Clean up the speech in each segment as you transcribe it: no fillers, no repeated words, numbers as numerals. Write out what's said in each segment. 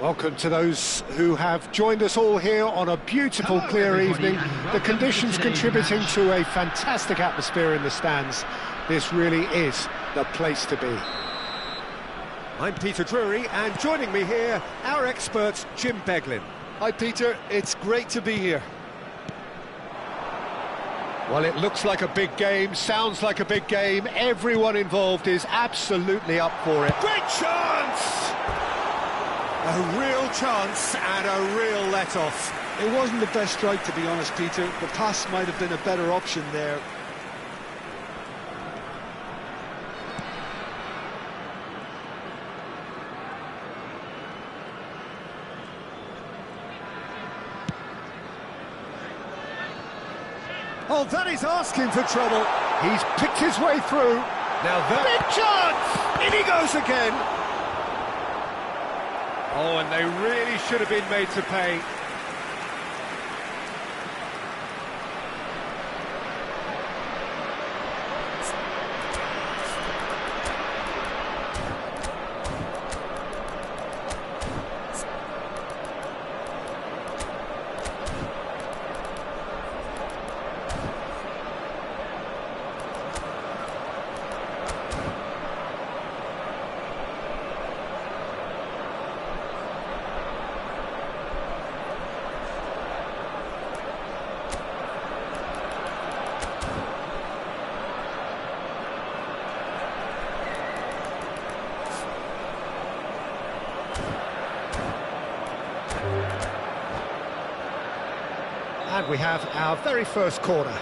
Welcome to those who have joined us all here on a beautiful, clear evening. The conditions contributing to a fantastic atmosphere in the stands. This really is the place to be. I'm Peter Drury, and joining me here, our expert, Jim Beglin. Hi Peter, it's great to be here. Well, it looks like a big game, sounds like a big game. Everyone involved is absolutely up for it. Great chance! A real chance and a real let-off. It wasn't the best strike, to be honest, Peter. The pass might have been a better option there. Oh, that is asking for trouble. He's picked his way through. Now that... Big chance! In he goes again. Oh, and they really should have been made to pay. And we have our very first corner.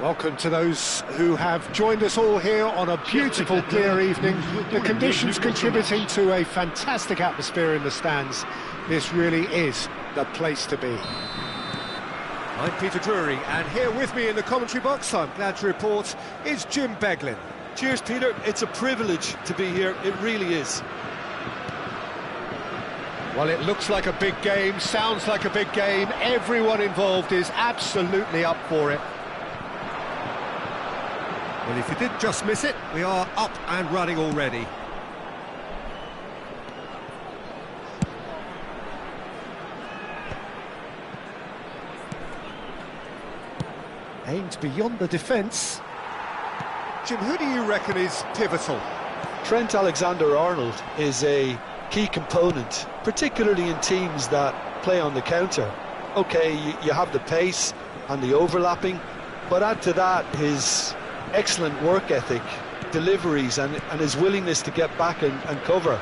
Welcome to those who have joined us all here on a beautiful, clear evening. The conditions contributing to a fantastic atmosphere in the stands. This really is the place to be. I'm Peter Drury, and here with me in the commentary box, I'm glad to report, is Jim Beglin. Cheers, Peter. It's a privilege to be here. It really is. Well, it looks like a big game, sounds like a big game. Everyone involved is absolutely up for it. Well, if you did just miss it, we are up and running already. Aimed beyond the defence. Jim, who do you reckon is pivotal? Trent Alexander-Arnold is a key component, particularly in teams that play on the counter. Okay, you have the pace and the overlapping, but add to that his excellent work ethic, deliveries and his willingness to get back and cover.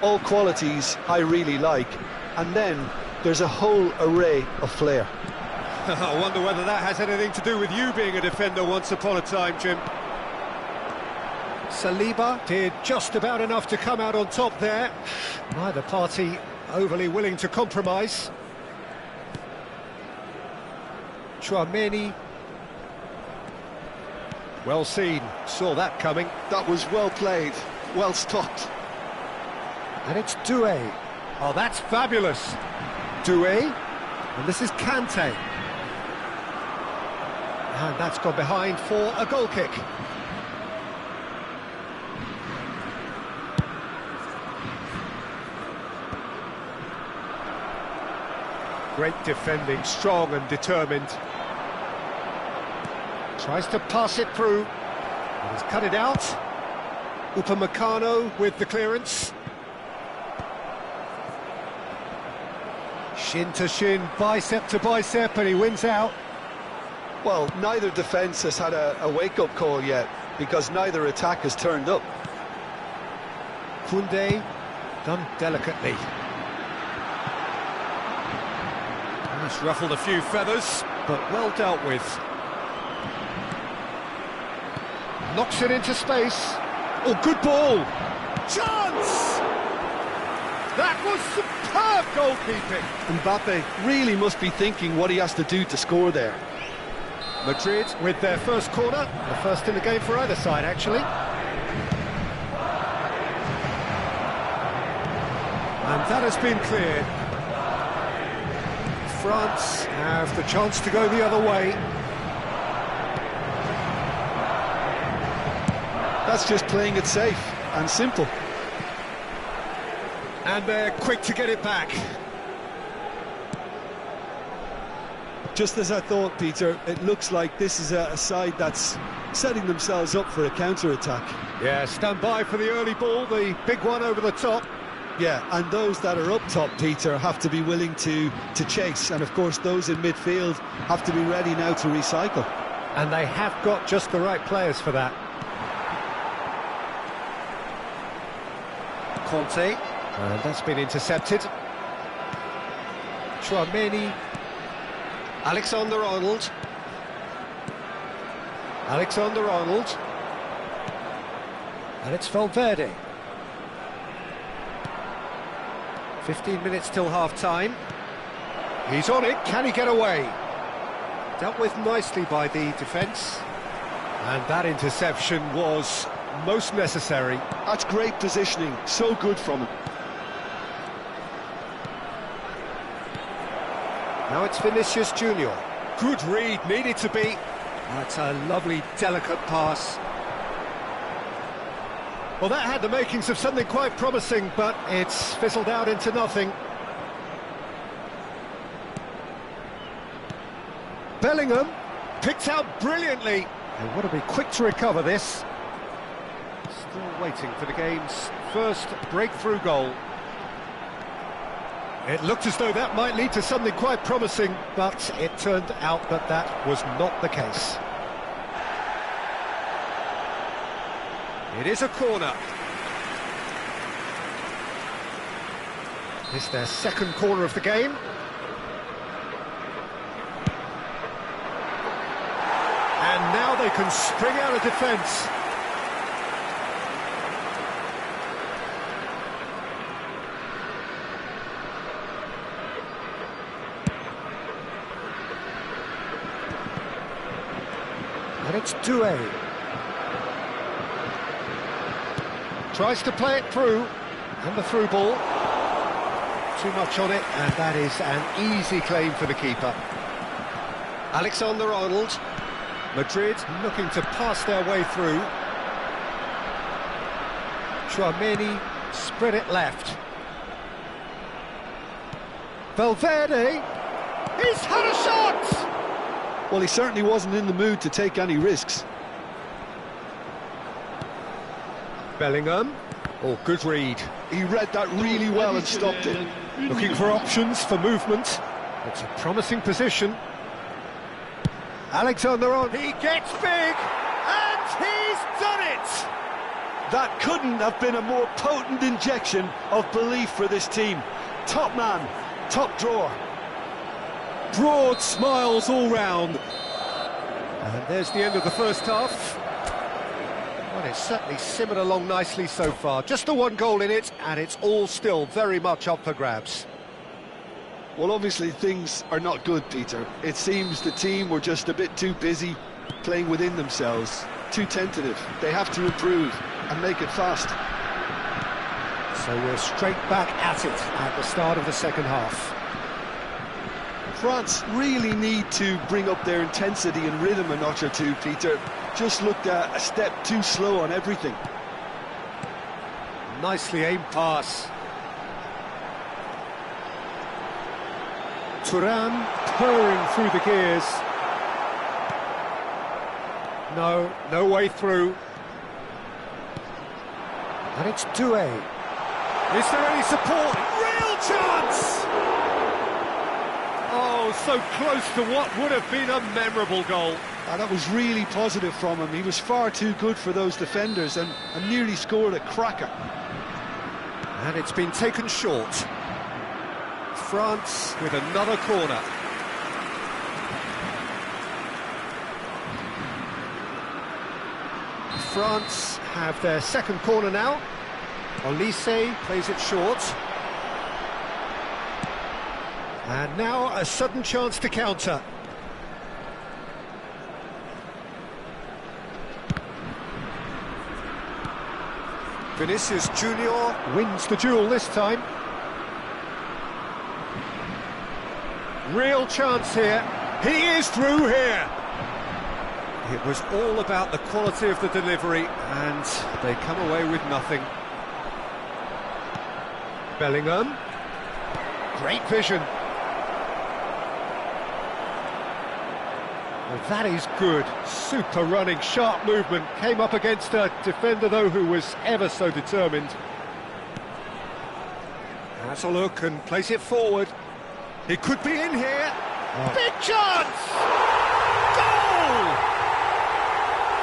All qualities I really like. And then there's a whole array of flair. I wonder whether that has anything to do with you being a defender once upon a time, Jim. Saliba did just about enough to come out on top there. Neither party overly willing to compromise. Chouameni. Well seen, saw that coming. That was well played, well stopped. And it's Doué. Oh, that's fabulous. Doué, and this is Kante. And that's gone behind for a goal kick. Great defending, strong and determined. Tries to pass it through. And he's cut it out. Upamecano with the clearance. Shin to shin, bicep to bicep, and he wins out. Well, neither defence has had a wake-up call yet, because neither attack has turned up. Koundé, done delicately. That's ruffled a few feathers, but well dealt with. Knocks it into space. Oh, good ball! Chance! That was superb goalkeeping! Mbappe really must be thinking what he has to do to score there. Madrid with their first corner, the first in the game for either side, actually. And that has been cleared. France have the chance to go the other way. That's just playing it safe and simple. And they're quick to get it back. Just as I thought, Peter, it looks like this is a side that's setting themselves up for a counter-attack. Yeah, stand by for the early ball, the big one over the top. Yeah, and those that are up top, Peter, have to be willing to chase. And, of course, those in midfield have to be ready now to recycle. And they have got just the right players for that. Conte, and that's been intercepted. Chouameni. Alexander-Arnold. Alexander-Arnold. And it's Valverde. 15 minutes till half-time. He's on it, can he get away? Dealt with nicely by the defence. And that interception was most necessary. That's great positioning, so good from him. Now it's Vinicius Junior. Good read, needed to be. That's a lovely, delicate pass. Well, that had the makings of something quite promising, but it's fizzled out into nothing. Bellingham picked out brilliantly. They want to be quick to recover this. Still waiting for the game's first breakthrough goal. It looked as though that might lead to something quite promising, but it turned out that that was not the case. It is a corner. It's their second corner of the game. And they can spring out of defence. And it's Doué. Tries to play it through, and the through ball. Too much on it, and that is an easy claim for the keeper. Alexander-Arnold. Madrid looking to pass their way through. Tchouaméni spread it left. Valverde. He's had a shot! Well, he certainly wasn't in the mood to take any risks. Bellingham. Oh, good read. He read that really well and stopped it. Looking for options for movement. It's a promising position. Alexander-Arnold. He gets big, and he's done it! That couldn't have been a more potent injection of belief for this team. Top man, top drawer. Broad smiles all round. And there's the end of the first half. Well, it's certainly simmered along nicely so far. Just the one goal in it, and it's all still very much up for grabs. Well, obviously things are not good, Peter. It seems the team were just a bit too busy playing within themselves, too tentative. They have to improve and make it fast. So we're straight back at it at the start of the second half. France really need to bring up their intensity and rhythm a notch or two, Peter. Just looked a step too slow on everything. Nicely aimed pass. Thuram purring through the gears. No way through. And it's Doué. Is there any support? Real chance! Oh, so close to what would have been a memorable goal. And that was really positive from him. He was far too good for those defenders and nearly scored a cracker. And it's been taken short. France with another corner. France have their second corner now. Olise plays it short. And now a sudden chance to counter. Vinicius Junior Wins the duel this time. Real chance here. He is through here. It was all about the quality of the delivery, and they come away with nothing. Bellingham. Great vision. Well, that is good. Super running, sharp movement. Came up against a defender, though, who was ever so determined. Has a look and place it forward. He could be in here. Oh. Big chance! Goal!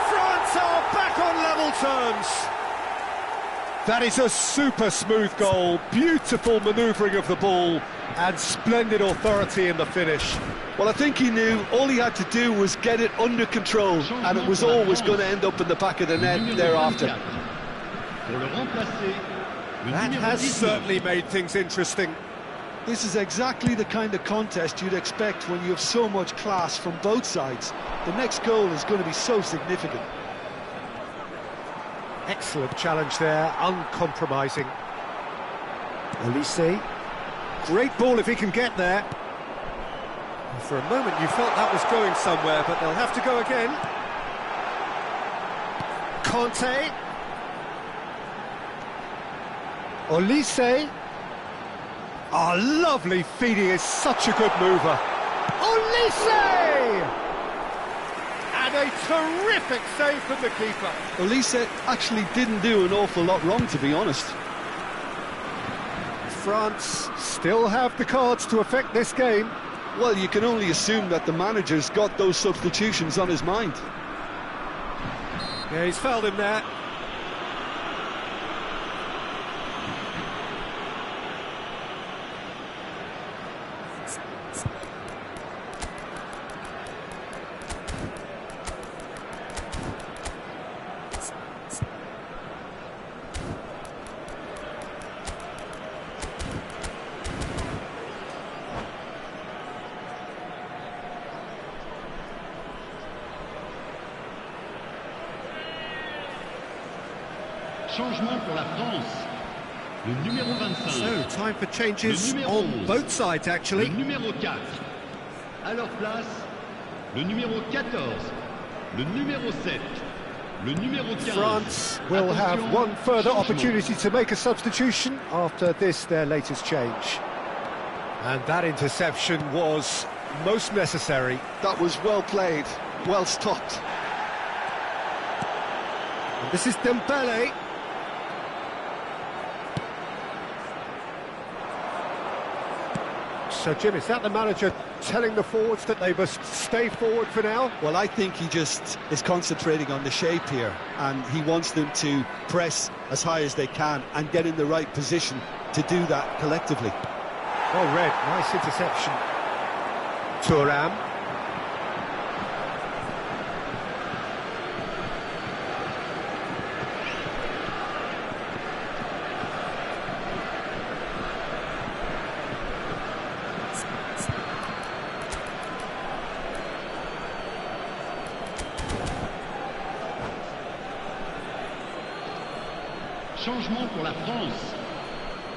France are back on level terms. That is a super smooth goal. Beautiful manoeuvring of the ball and splendid authority in the finish. Well, I think he knew all he had to do was get it under control, and it was always going to end up in the back of the net thereafter. That has certainly made things interesting. This is exactly the kind of contest you'd expect when you have so much class from both sides. The next goal is going to be so significant. Excellent challenge there, uncompromising. Olise. Great ball if he can get there. For a moment you felt that was going somewhere, but they'll have to go again. Conte. Olise. Oh, lovely feed, he is such a good mover. Olise! And a terrific save from the keeper. Olise actually didn't do an awful lot wrong, to be honest. France still have the cards to affect this game. Well, you can only assume that the manager's got those substitutions on his mind. Yeah, he's fouled him there. Changement pour la France. Le numéro 25. So, time for changes on both sides, actually. Le numéro 4. À leur place, le numéro 14. Le numéro 7. Le numéro 15. France will have one further opportunity to make a substitution after this, their latest change. And that interception was most necessary. That was well played, well stopped. And this is Dembele. So, Jim, is that the manager telling the forwards that they must stay forward for now? Well, I think he just is concentrating on the shape here, and he wants them to press as high as they can and get in the right position to do that collectively. Well read, nice interception. Thuram. Changement pour la France.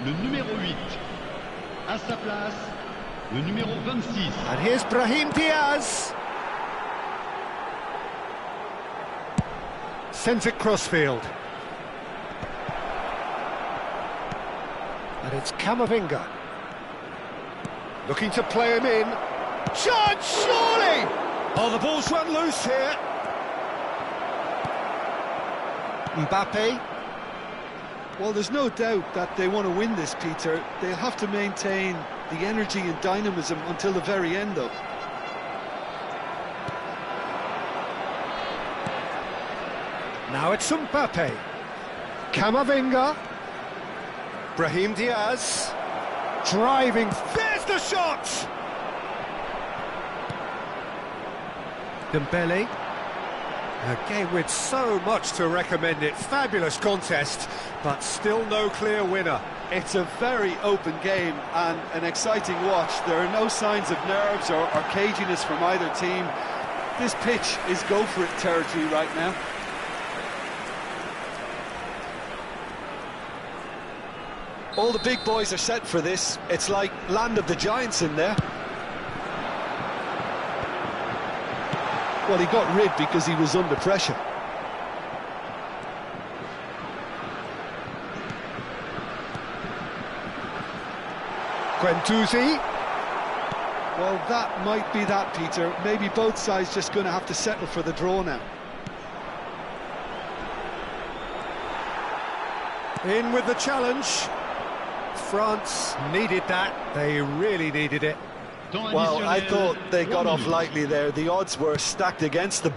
Le numéro 8. À sa place, le numéro 26. And here's Brahim Diaz. Sends it crossfield. And it's Camavinga. Looking to play him in. Chance, surely! Oh, the ball's run loose here. Mbappe. Well, there's no doubt that they want to win this, Peter. They'll have to maintain the energy and dynamism until the very end, though. Now it's Mbappe. Camavinga. Brahim Diaz. Driving. There's the shot! Dembele. A game with so much to recommend it. Fabulous contest, but still no clear winner. It's a very open game and an exciting watch. There are no signs of nerves or caginess from either team. This pitch is go-for-it territory right now. All the big boys are set for this. It's like land of the giants in there. Well, he got rid because he was under pressure. Guendouzi. Well, that might be that, Peter. Maybe both sides just going to have to settle for the draw now. In with the challenge. France needed that. They really needed it. Well, I thought they got off lightly there. The odds were stacked against them.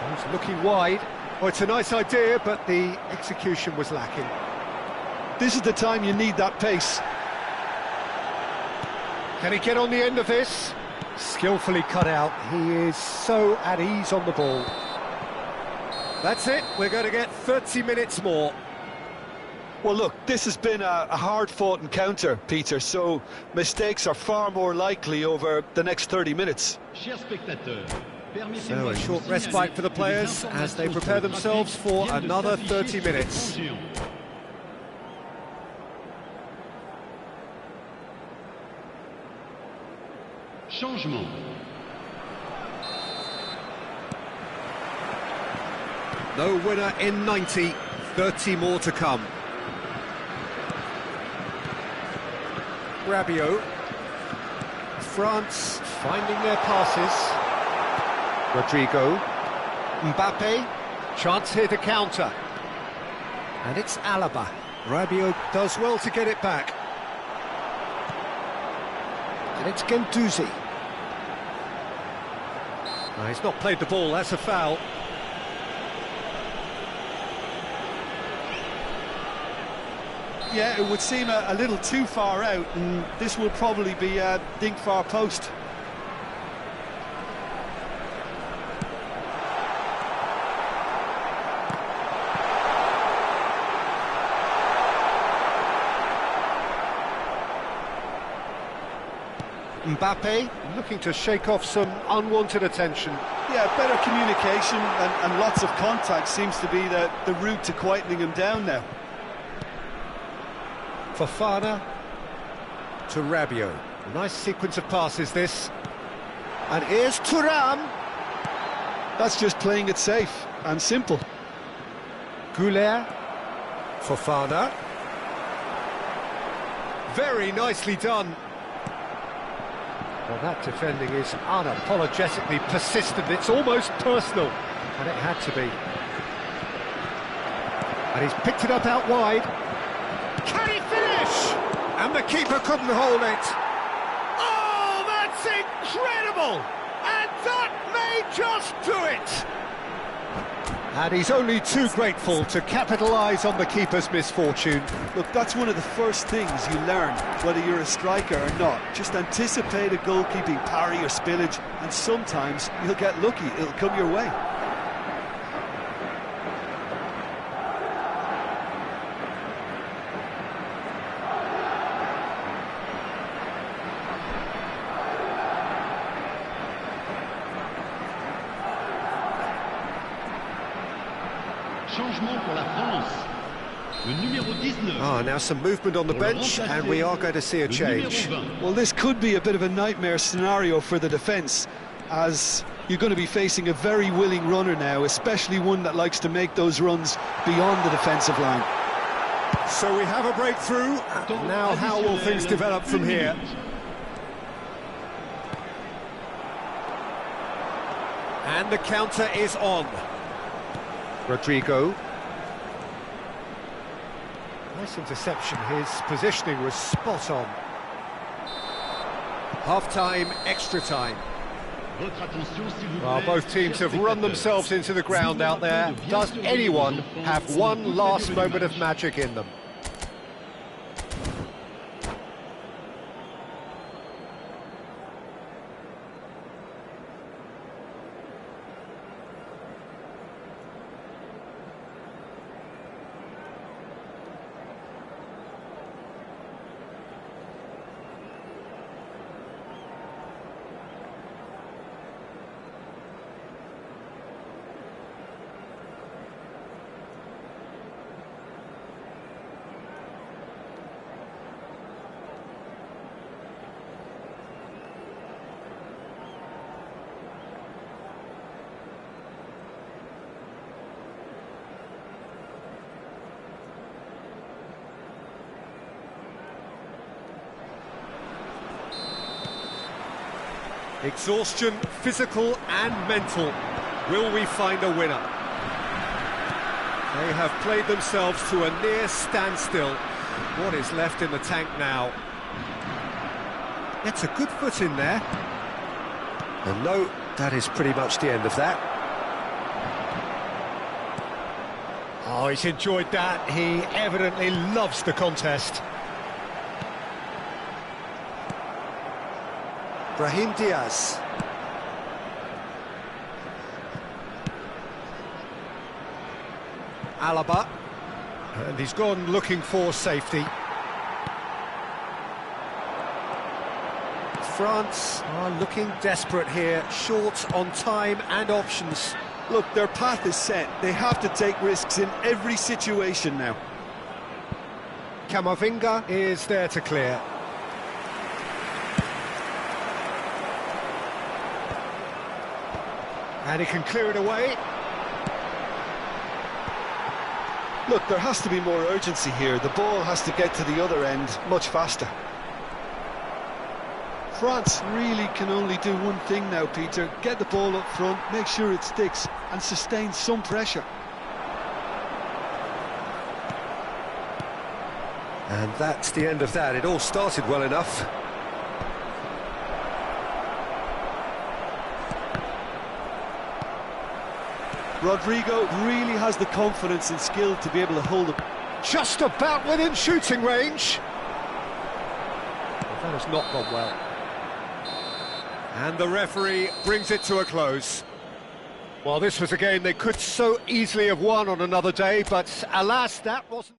He's looking wide. Oh, it's a nice idea, but the execution was lacking. This is the time you need that pace. Can he get on the end of this? Skillfully cut out. He is so at ease on the ball. That's it. We're going to get 30 minutes more. Well, look, this has been a hard-fought encounter, Peter, so mistakes are far more likely over the next 30 minutes. So a short respite for the players as they prepare themselves for another 30 minutes. Changement. No winner in 90, 30 more to come. Rabiot. France finding their passes. Rodrigo. Mbappe. Chance here to counter. And it's Alaba. Rabiot does well to get it back. And it's Guendouzi. No, he's not played the ball, that's a foul. Yeah, it would seem a little too far out, and this will probably be a dink far post. Mbappe looking to shake off some unwanted attention. Yeah, better communication and lots of contact seems to be the route to quietening him down now. Fofana to Rabiot. A nice sequence of passes, this. And here's Thuram. That's just playing it safe and simple. Goulet. Fofana. Very nicely done. Well, that defending is unapologetically persistent. It's almost personal, and it had to be. And he's picked it up out wide. Can he finish? And the keeper couldn't hold it. Oh, that's incredible! And that may just do it! And he's only too grateful to capitalise on the keeper's misfortune. Look, that's one of the first things you learn, whether you're a striker or not. Just anticipate a goalkeeping parry or spillage, and sometimes you'll get lucky, it'll come your way. Changement pour la France. Le numéro 19. Now some movement on the bench, and we are going to see a change. Well, this could be a bit of a nightmare scenario for the defence, as you're going to be facing a very willing runner now, especially one that likes to make those runs beyond the defensive line. So we have a breakthrough. Now how will things develop from here? And the counter is on. Rodrigo. Nice interception, his positioning was spot on. Half-time, extra time. Well, both teams have run themselves into the ground out there. Does anyone have one last moment of magic in them? Exhaustion, physical and mental. Will we find a winner? They have played themselves to a near standstill. What is left in the tank now? It's a good foot in there. And no, that is pretty much the end of that. Oh, he's enjoyed that. He evidently loves the contest. Brahim Diaz. Alaba. And he's gone looking for safety. France are looking desperate here, short on time and options. Look, their path is set. They have to take risks in every situation now. Camavinga is there to clear. And he can clear it away. Look, there has to be more urgency here. The ball has to get to the other end much faster. France really can only do one thing now, Peter. Get the ball up front, make sure it sticks, and sustain some pressure. And that's the end of that. It all started well enough. Rodrigo really has the confidence and skill to be able to hold it. Just about within shooting range. Well, that has not gone well. And the referee brings it to a close. Well, this was a game they could so easily have won on another day, but alas, that wasn't...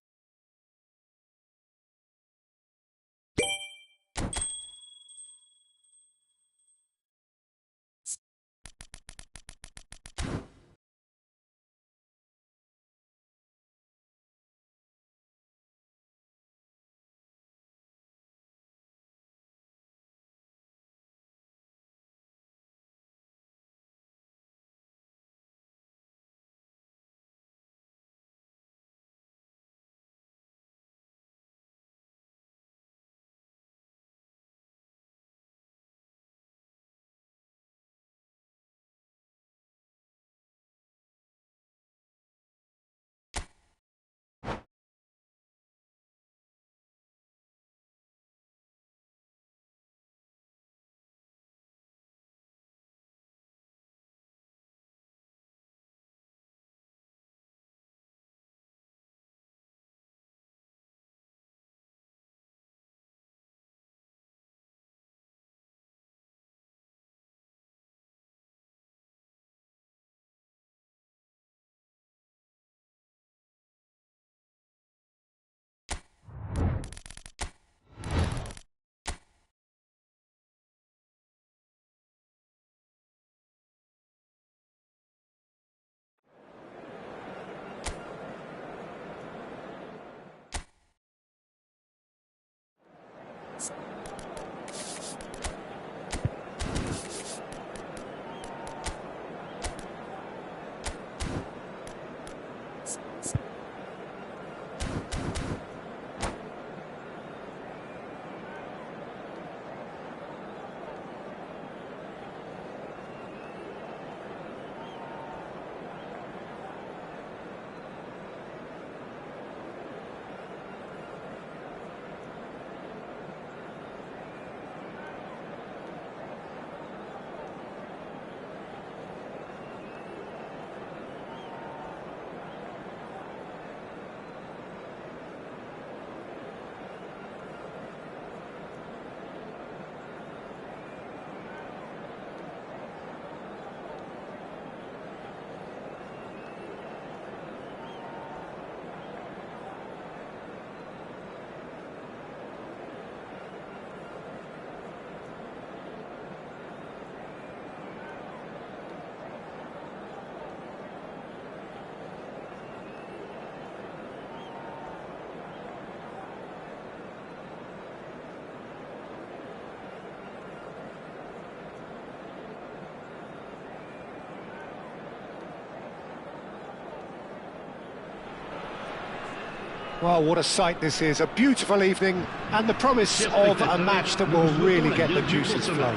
Well, what a sight this is, a beautiful evening and the promise of a match that will really get the juices flowing.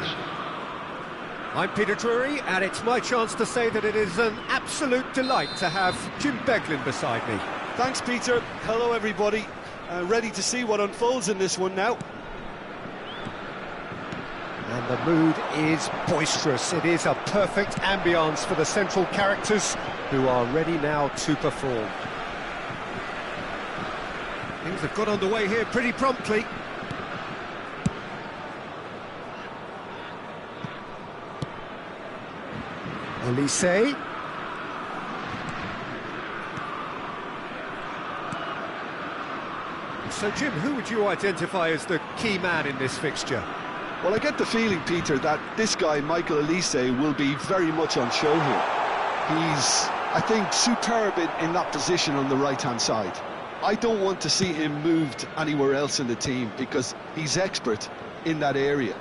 I'm Peter Drury, and it's my chance to say that it is an absolute delight to have Jim Beglin beside me. Thanks, Peter. Hello, everybody. Ready to see what unfolds in this one now. And the mood is boisterous. It is a perfect ambience for the central characters who are ready now to perform. Things have got underway here pretty promptly. Elise. So, Jim, who would you identify as the key man in this fixture? Well, I get the feeling, Peter, that this guy, Michael Elise, will be very much on show here. He's, I think, superb in that position on the right-hand side. I don't want to see him moved anywhere else in the team because he's expert in that area.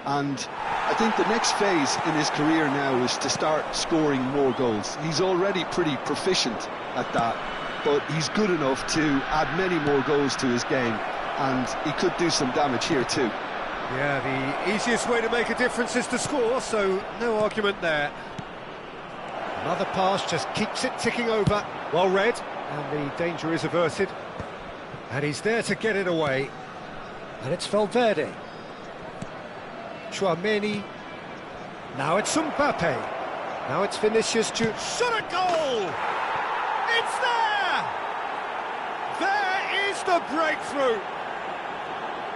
And I think the next phase in his career now is to start scoring more goals. He's already pretty proficient at that, but he's good enough to add many more goals to his game, and he could do some damage here too. Yeah, the easiest way to make a difference is to score, so no argument there. Another pass just keeps it ticking over. Well read, and the danger is averted. And he's there to get it away. And it's Valverde. Chouameni. Now it's Mbappe. Now it's Vinicius Junior. Shot a goal! It's there! There is the breakthrough!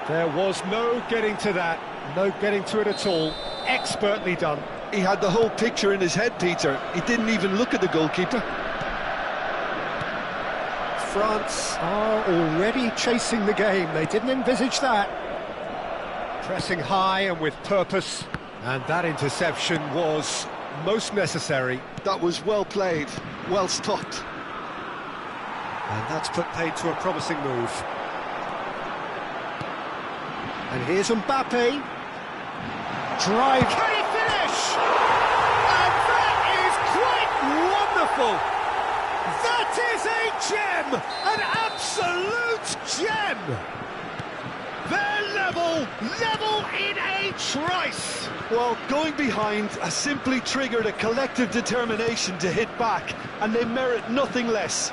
There was no getting to that, no getting to it at all. Expertly done. He had the whole picture in his head, Peter. He didn't even look at the goalkeeper. France are already chasing the game. They didn't envisage that. Pressing high and with purpose. And that interception was most necessary. That was well played, well stopped. And that's put paid to a promising move. And here's Mbappe. Drive. Can he finish? And that is quite wonderful. That is a gem, an absolute gem. They're level in a trice. Well, going behind has simply triggered a collective determination to hit back, and they merit nothing less.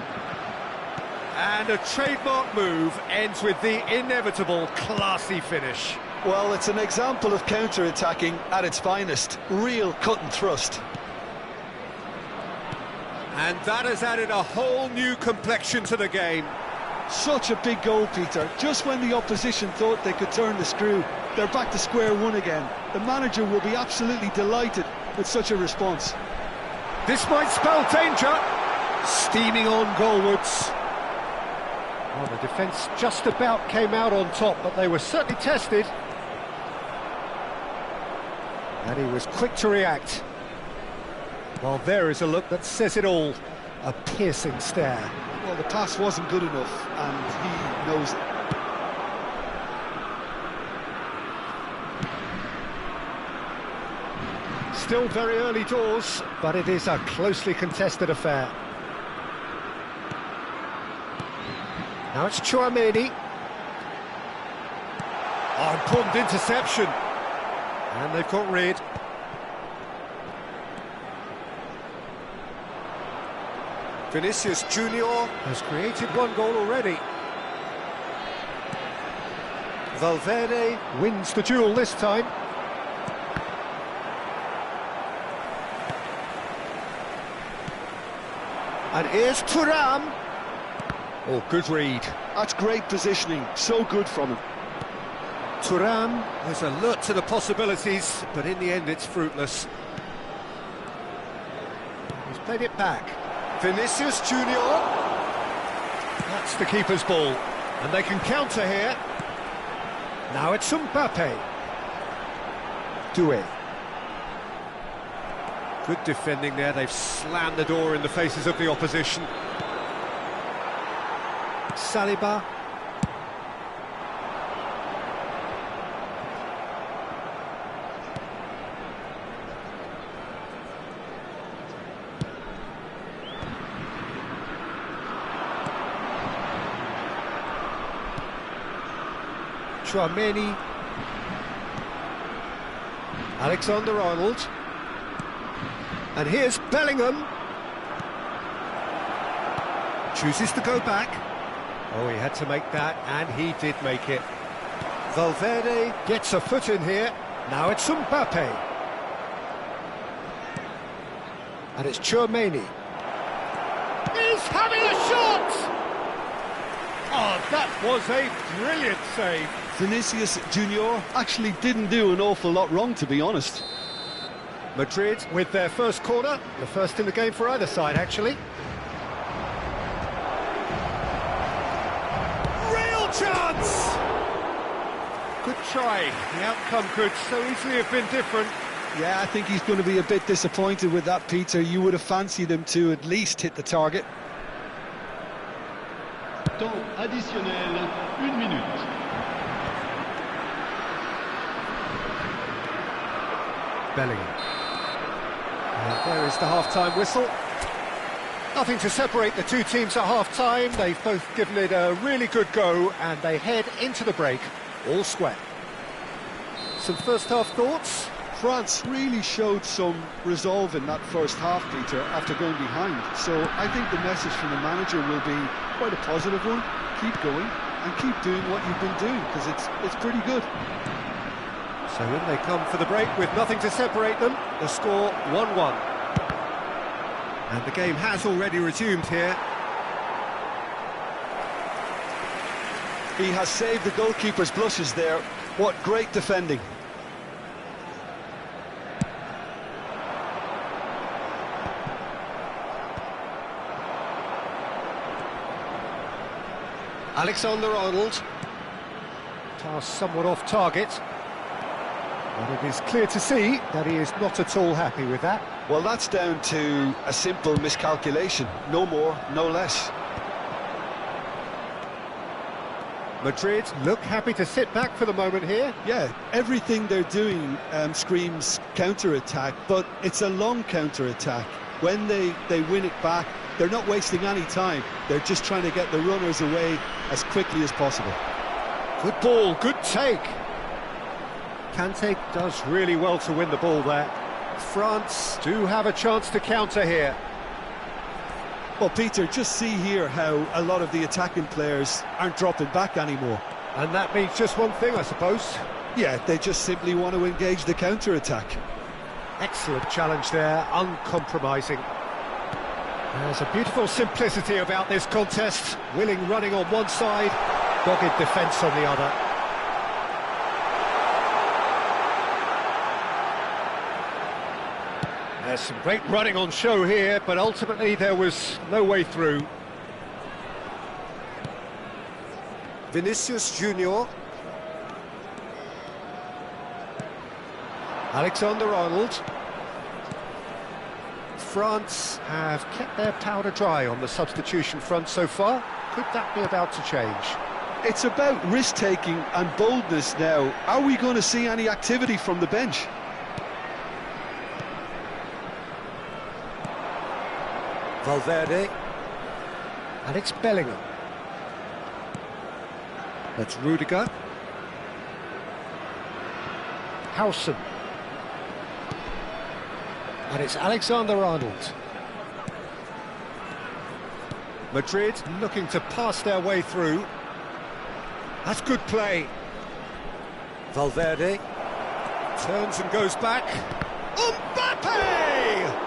And a trademark move ends with the inevitable classy finish. Well, it's an example of counter-attacking at its finest. Real cut and thrust. And that has added a whole new complexion to the game. Such a big goal, Peter. Just when the opposition thought they could turn the screw, they're back to square one again. The manager will be absolutely delighted with such a response. This might spell danger. Steaming on goalwards. Well, the defence just about came out on top, but they were certainly tested. And he was quick to react. Well, there is a look that says it all. A piercing stare. Well, the pass wasn't good enough, and he knows it. Still very early doors, but it is a closely contested affair. Now it's Chouameni. Oh, important interception. And they've got rid. Vinicius Junior has created one goal already. Valverde wins the duel this time. And here's Thuram. Oh, good read. That's great positioning, so good from him. Thuram. There's a lot to the possibilities, but in the end it's fruitless. He's played it back. Vinicius Junior. That's the keeper's ball. And they can counter here. Now it's Mbappe. Doué. Good defending there. They've slammed the door in the faces of the opposition. Saliba. Chouameni. Alexander-Arnold. And here's Bellingham. Chooses to go back. Oh, he had to make that, and he did make it. Valverde gets a foot in here. Now it's Mbappe. And it's Chouameni. He's having a shot! Oh, that was a brilliant save. Vinicius Junior actually didn't do an awful lot wrong, to be honest. Madrid with their first corner, the first in the game for either side, actually. Real chance! Good try. The outcome could so easily have been different. Yeah, I think he's going to be a bit disappointed with that, Peter. You would have fancied him to at least hit the target. Temps additionnel, 1 minute. Bellingham. And there is the half-time whistle. Nothing to separate the two teams at half-time. They've both given it a really good go, and they head into the break all square. Some first-half thoughts? France really showed some resolve in that first half, Peter, after going behind. So I think the message from the manager will be quite a positive one. Keep going and keep doing what you've been doing, because it's pretty good. So in they come for the break with nothing to separate them. The score 1-1. And the game has already resumed here. He has saved the goalkeeper's blushes there. What great defending. Alexander-Arnold. Pass somewhat off target. But it is clear to see that he is not at all happy with that. Well, that's down to a simple miscalculation. No more, no less. Madrid look happy to sit back for the moment here. Yeah, everything they're doing screams counter-attack, but it's a long counter-attack. When they win it back, they're not wasting any time. They're just trying to get the runners away as quickly as possible. Good ball, good take. Kante does really well to win the ball there. France do have a chance to counter here. Well, Peter, just see here how a lot of the attacking players aren't dropping back anymore. And that means just one thing, I suppose. Yeah, they just simply want to engage the counter-attack. Excellent challenge there, uncompromising. There's a beautiful simplicity about this contest. Willing running on one side, dogged defence on the other. There's some great running on show here, but ultimately there was no way through. Vinicius Junior. Alexander-Arnold. France have kept their powder dry on the substitution front so far. Could that be about to change? It's about risk-taking and boldness now. Are we going to see any activity from the bench? Valverde. And it's Bellingham. That's Rudiger. Howson. And it's Alexander-Arnold. Madrid looking to pass their way through. That's good play. Valverde turns and goes back. Mbappe!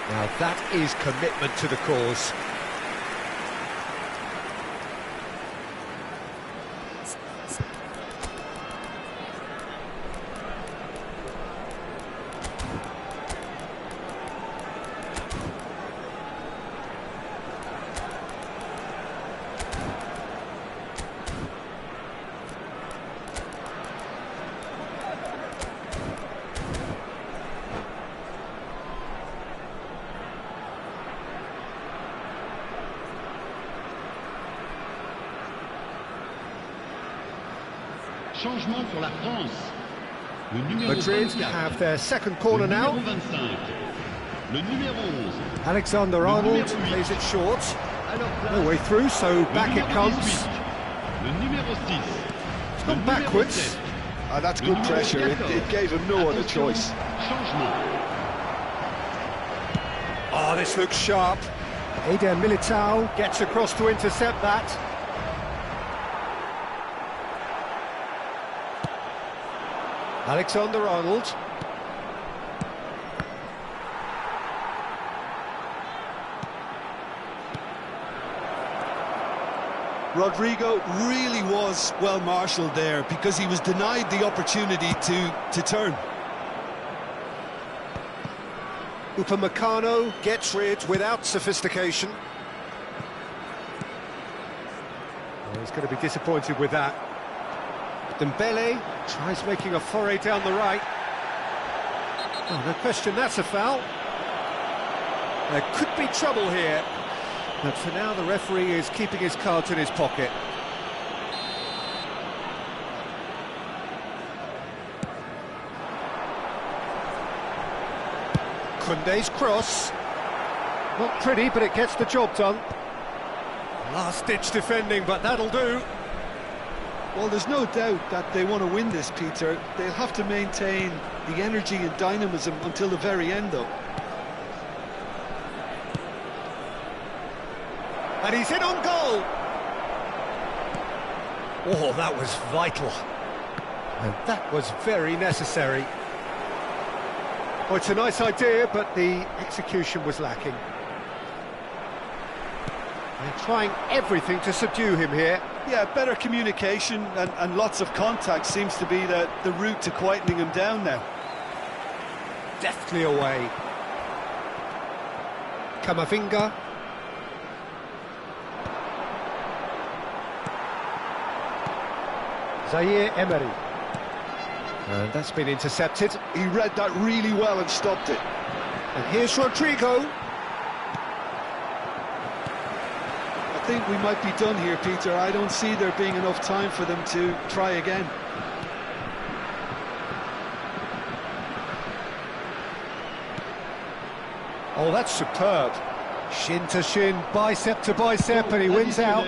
Now that is commitment to the cause. Changement pour la France. Le numéro Madrid 24. have their second corner now. Le numéro 25. Le numéro 11. Alexander-Arnold plays it short. No way through, so back it comes. Le numéro 6. gone backwards. That's good pressure. It gave him no other choice. Oh, this looks sharp. Eder Militao gets across to intercept that. Alexander-Arnold. Rodrigo really was well marshalled there because he was denied the opportunity to turn. Upamecano gets rid without sophistication. Oh, he's going to be disappointed with that. Dembele tries making a foray down the right. Oh, no question, that's a foul. There could be trouble here. But for now, the referee is keeping his cards in his pocket. Koundé's cross. Not pretty, but it gets the job done. Last-ditch defending, but that'll do. Well, there's no doubt that they want to win this, Peter. They'll have to maintain the energy and dynamism until the very end, though. And he's in on goal. Oh, that was vital. And that was very necessary. Well, it's a nice idea, but the execution was lacking. They're trying everything to subdue him here. Yeah, better communication and lots of contact seems to be the route to quietening him down now. Deftly away. Camavinga. Zaire Emery. And that's been intercepted. He read that really well and stopped it. And here's Rodrigo. I think we might be done here, Peter. I don't see there being enough time for them to try again. Oh, that's superb. Shin to shin, bicep to bicep, and he wins out.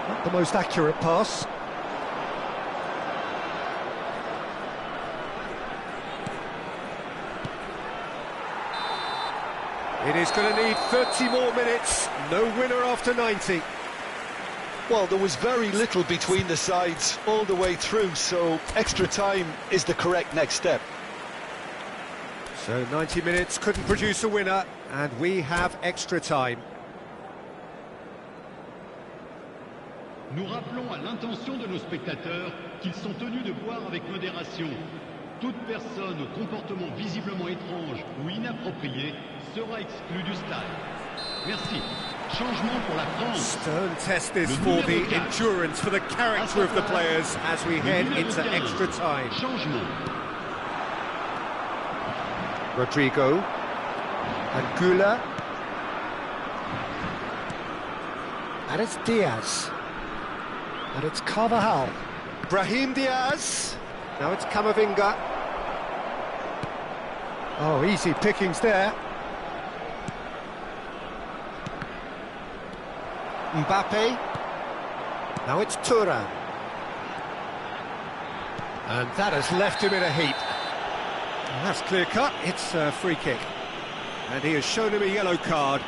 Not the most accurate pass. It is going to need 30 more minutes. No winner after 90. Well, there was very little between the sides all the way through, so extra time is the correct next step. So 90 minutes couldn't produce a winner, and we have extra time. Nous rappelons à l'intention de nos spectateurs qu'ils sont tenus de boire avec modération. Toute personne au comportement visiblement étrange ou inapproprié sera exclue du stade. Merci. Changement pour la France. Stern test this for the endurance, for the character of the players as we head into extra time. Changement. Rodrigo. And Güler. And it's Diaz. And it's Carvajal. Brahim Diaz. Now it's Camavinga. Oh, easy pickings there. Mbappe. Now it's Thuram. And that has left him in a heap. And that's clear cut. It's a free kick. And he has shown him a yellow card.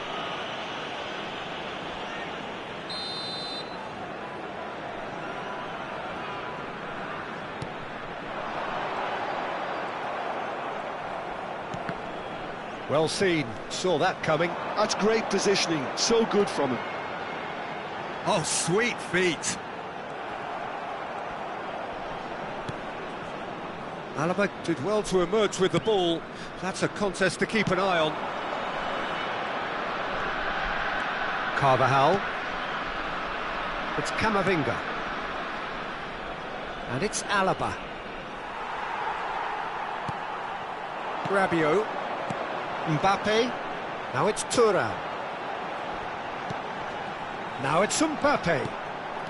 Well seen, saw that coming. That's great positioning, so good from him. Oh, sweet feet. Alaba did well to emerge with the ball. That's a contest to keep an eye on. Carvajal. It's Camavinga. And it's Alaba. Rabiot. Mbappe. Now it's Thuram. Now it's Mbappe.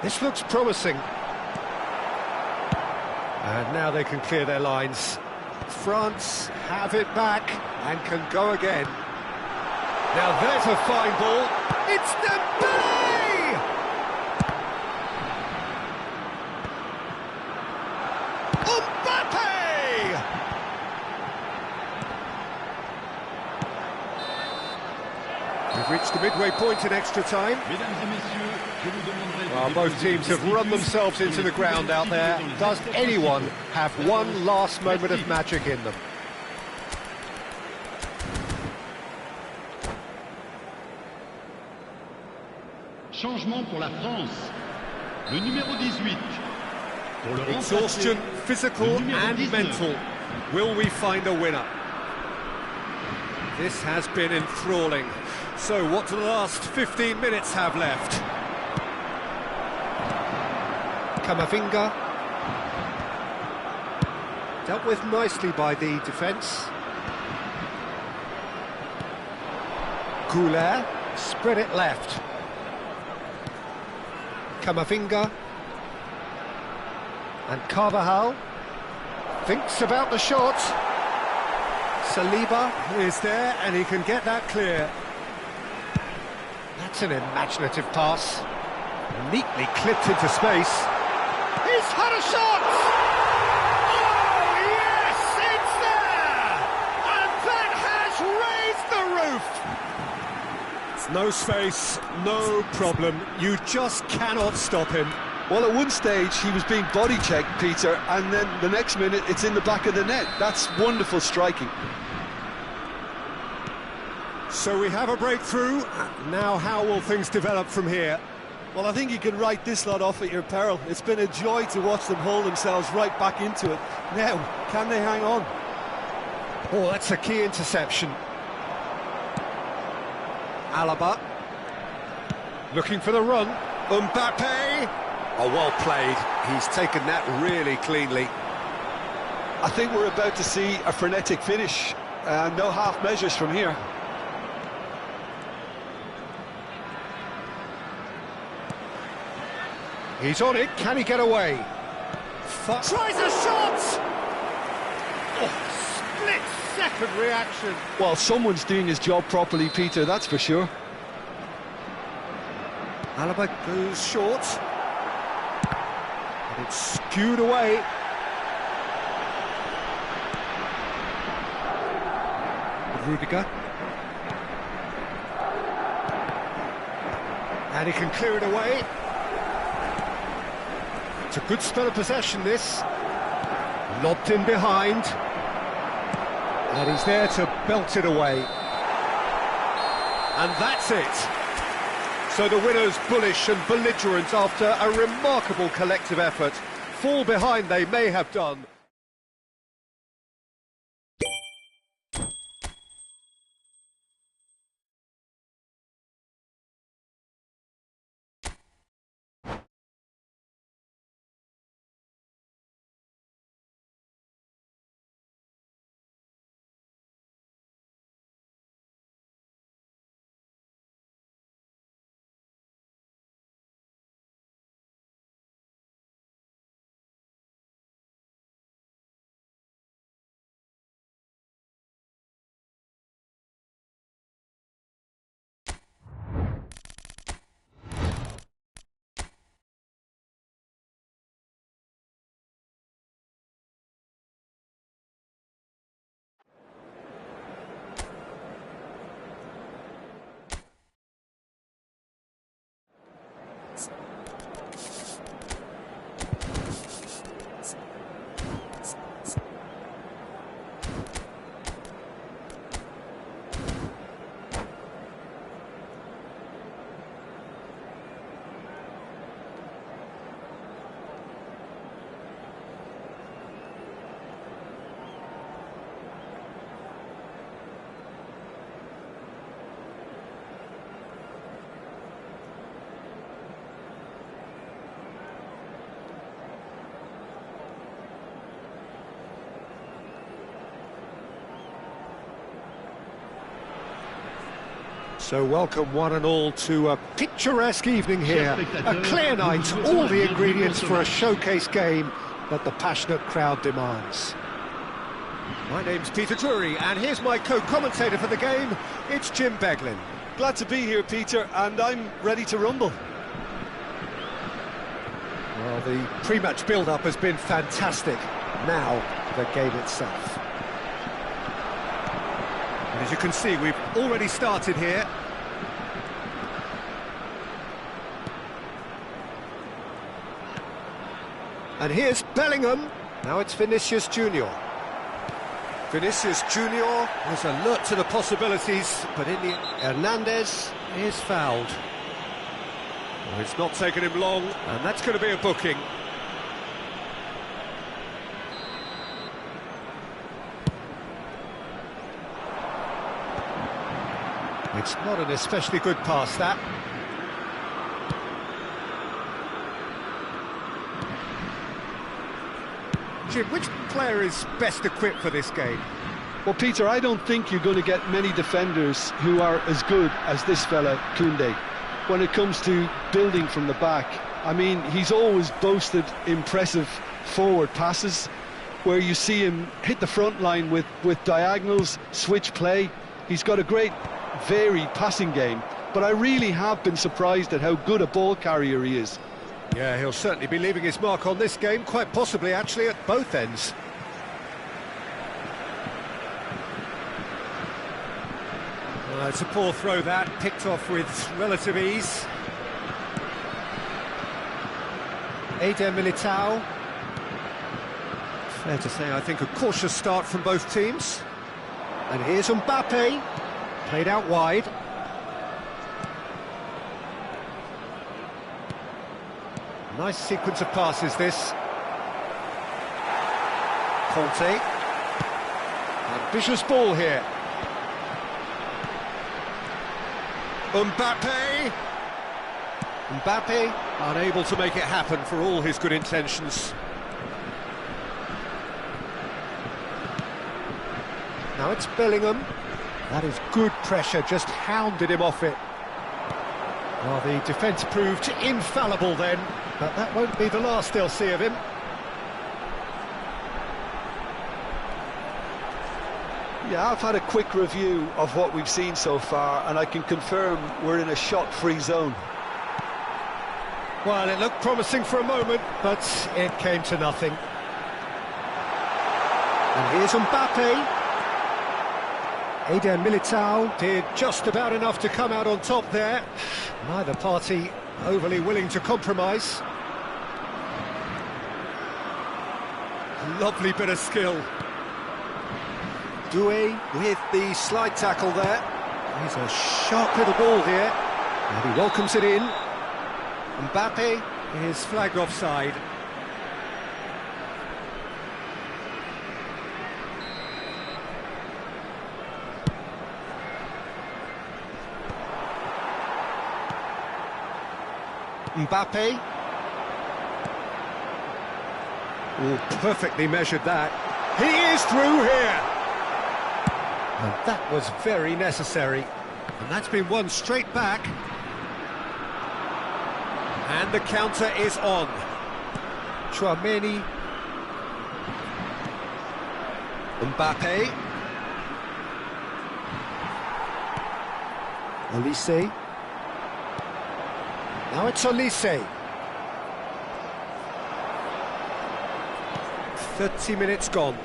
This looks promising. And now they can clear their lines. France have it back and can go again. Now there's a fine ball. It's Dembele! reached the midway point in extra time. Mesdames et messieurs, je vous demanderai de Well, both teams have run themselves into the ground out there. Does anyone have one last moment of magic in them? Changement pour la France. Le numéro 18. Pour le Exhaustion, remplacer, physical le numéro and 19. mental. Will we find a winner? This has been enthralling. So what do the last 15 minutes have left? Kamavinga. Dealt with nicely by the defence. Goulet spread it left. Kamavinga. And Carvajal thinks about the shot. Saliba is there and he can get that clear. That's an imaginative pass. Neatly clipped into space. He's had a shot! Oh, yes, it's there! And that has raised the roof! It's no space, no problem. You just cannot stop him. Well, at one stage he was being body checked, Peter, and then the next minute it's in the back of the net. That's wonderful striking. So we have a breakthrough. Now how will things develop from here? Well, I think you can write this lot off at your peril. It's been a joy to watch them haul themselves right back into it. Now, can they hang on? Oh, that's a key interception. Alaba. Looking for the run. Mbappe. Oh, well played. He's taken that really cleanly. I think we're about to see a frenetic finish. No half measures from here. He's on it. Can he get away? Tries a shot! Oh, split-second reaction. Well, someone's doing his job properly, Peter, that's for sure. Alaba goes short. And it's skewed away. Rudiger. And he can clear it away. It's a good spell of possession, this. Lobbed in behind. And he's there to belt it away. And that's it. So the winners, bullish and belligerent after a remarkable collective effort. Fall behind they may have done. So welcome one and all to a picturesque evening here, a clear night, all the ingredients for a showcase game that the passionate crowd demands. My name's Peter Drury, and here's my co-commentator for the game, it's Jim Beglin. Glad to be here, Peter, and I'm ready to rumble. Well, the pre-match build-up has been fantastic. Now, the game itself. And as you can see, we've already started here. And here's Bellingham. Now it's Vinicius Junior. Vinicius Junior was alert to the possibilities, but in the Hernandez is fouled. Well, it's not taken him long, and that's going to be a booking. It's not an especially good pass, that. Jim, which player is best equipped for this game? Well, Peter, I don't think you're going to get many defenders who are as good as this fella, Koundé, when it comes to building from the back. I mean, he's always boasted impressive forward passes, where you see him hit the front line with diagonals, switch play. He's got a great varied passing game, but I really have been surprised at how good a ball carrier he is. Yeah, he'll certainly be leaving his mark on this game, quite possibly actually at both ends. It's a poor throw, that, picked off with relative ease. Militao. Fair to say, I think, a cautious start from both teams. And here's Mbappe, played out wide. Nice sequence of passes, this. Conte. Ambitious ball here. Mbappe. Mbappe unable to make it happen for all his good intentions. Now it's Bellingham. That is good pressure, just hounded him off it. Well, the defence proved infallible then, but that won't be the last they'll see of him. Yeah, I've had a quick review of what we've seen so far, and I can confirm we're in a shot-free zone. Well, it looked promising for a moment, but it came to nothing. And here's Mbappe. Militao did just about enough to come out on top there. Neither party overly willing to compromise. Lovely bit of skill. Doué with the slide tackle there. He's a sharp little ball here, and he welcomes it in. Mbappe is flagged offside. Mbappe. Oh, perfectly measured that. He is through here. And that was very necessary. And that's been won straight back. And the counter is on. Tchouaméni. Mbappe. Olise. Now it's Olise. 30 minutes gone.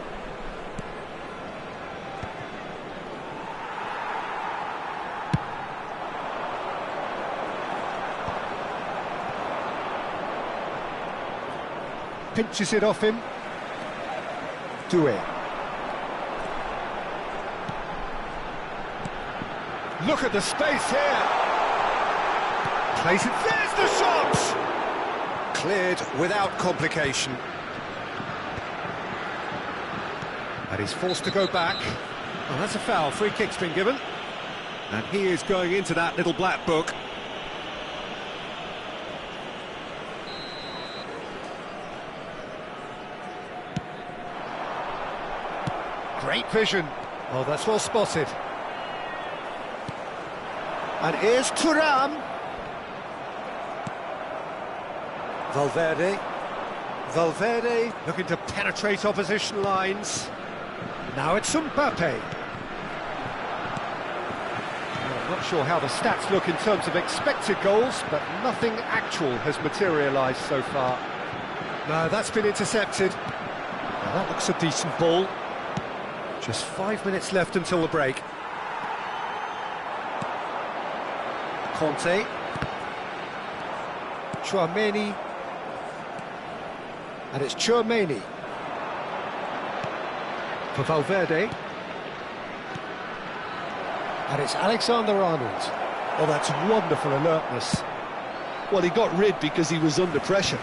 Pinches it off him. Doué. Look at the space here. Plays it. There's the shot! Cleared without complication. And he's forced to go back. Oh, that's a foul. Free kick's been given. And he is going into that little black book. Great vision. Oh, that's well spotted. And here's Thuram. Valverde looking to penetrate opposition lines. Now it's Mbappe. Well, I'm not sure how the stats look in terms of expected goals, but nothing actual has materialised so far. No, that's been intercepted. Now that looks a decent ball. Just 5 minutes left until the break. Conte. Tchouaméni. And it's Chouameni. For Valverde. And it's Alexander-Arnold. Oh, that's wonderful alertness. Well, he got rid because he was under pressure.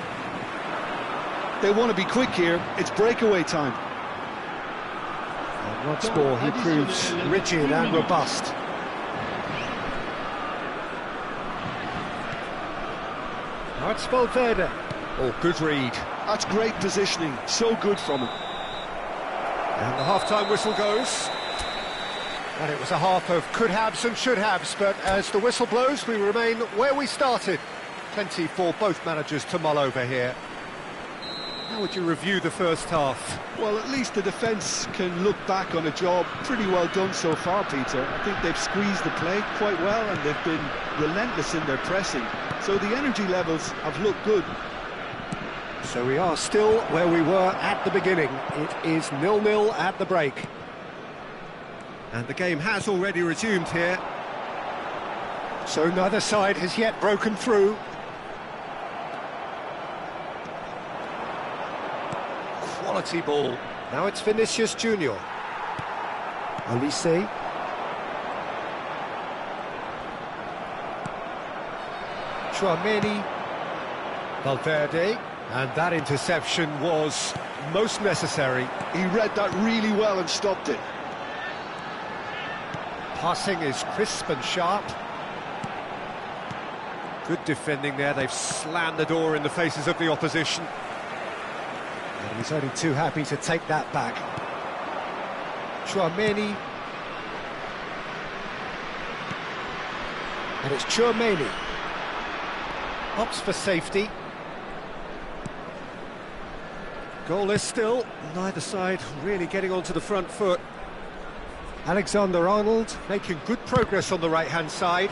They want to be quick here. It's breakaway time. And once more, he proves rigid and robust. Now it's Valverde. Oh, good read. That's great positioning. So good from him. And the half-time whistle goes. And it was a half of could-haves and should-haves, but as the whistle blows, we remain where we started. Plenty for both managers to mull over here. How would you review the first half? Well, at least the defence can look back on a job pretty well done so far, Peter. I think they've squeezed the play quite well and they've been relentless in their pressing. So the energy levels have looked good. So we are still where we were at the beginning. It is 0-0 at the break. And the game has already resumed here. So neither side has yet broken through. Quality ball. Now it's Vinicius Junior. Olise. Chouameni. Valverde. And that interception was most necessary. He read that really well and stopped it. Passing is crisp and sharp. Good defending there. They've slammed the door in the faces of the opposition. And he's only too happy to take that back. Chouameni. And it's Chouameni. Opts for safety. Goalless still. Neither side really getting onto the front foot. Alexander-Arnold making good progress on the right-hand side.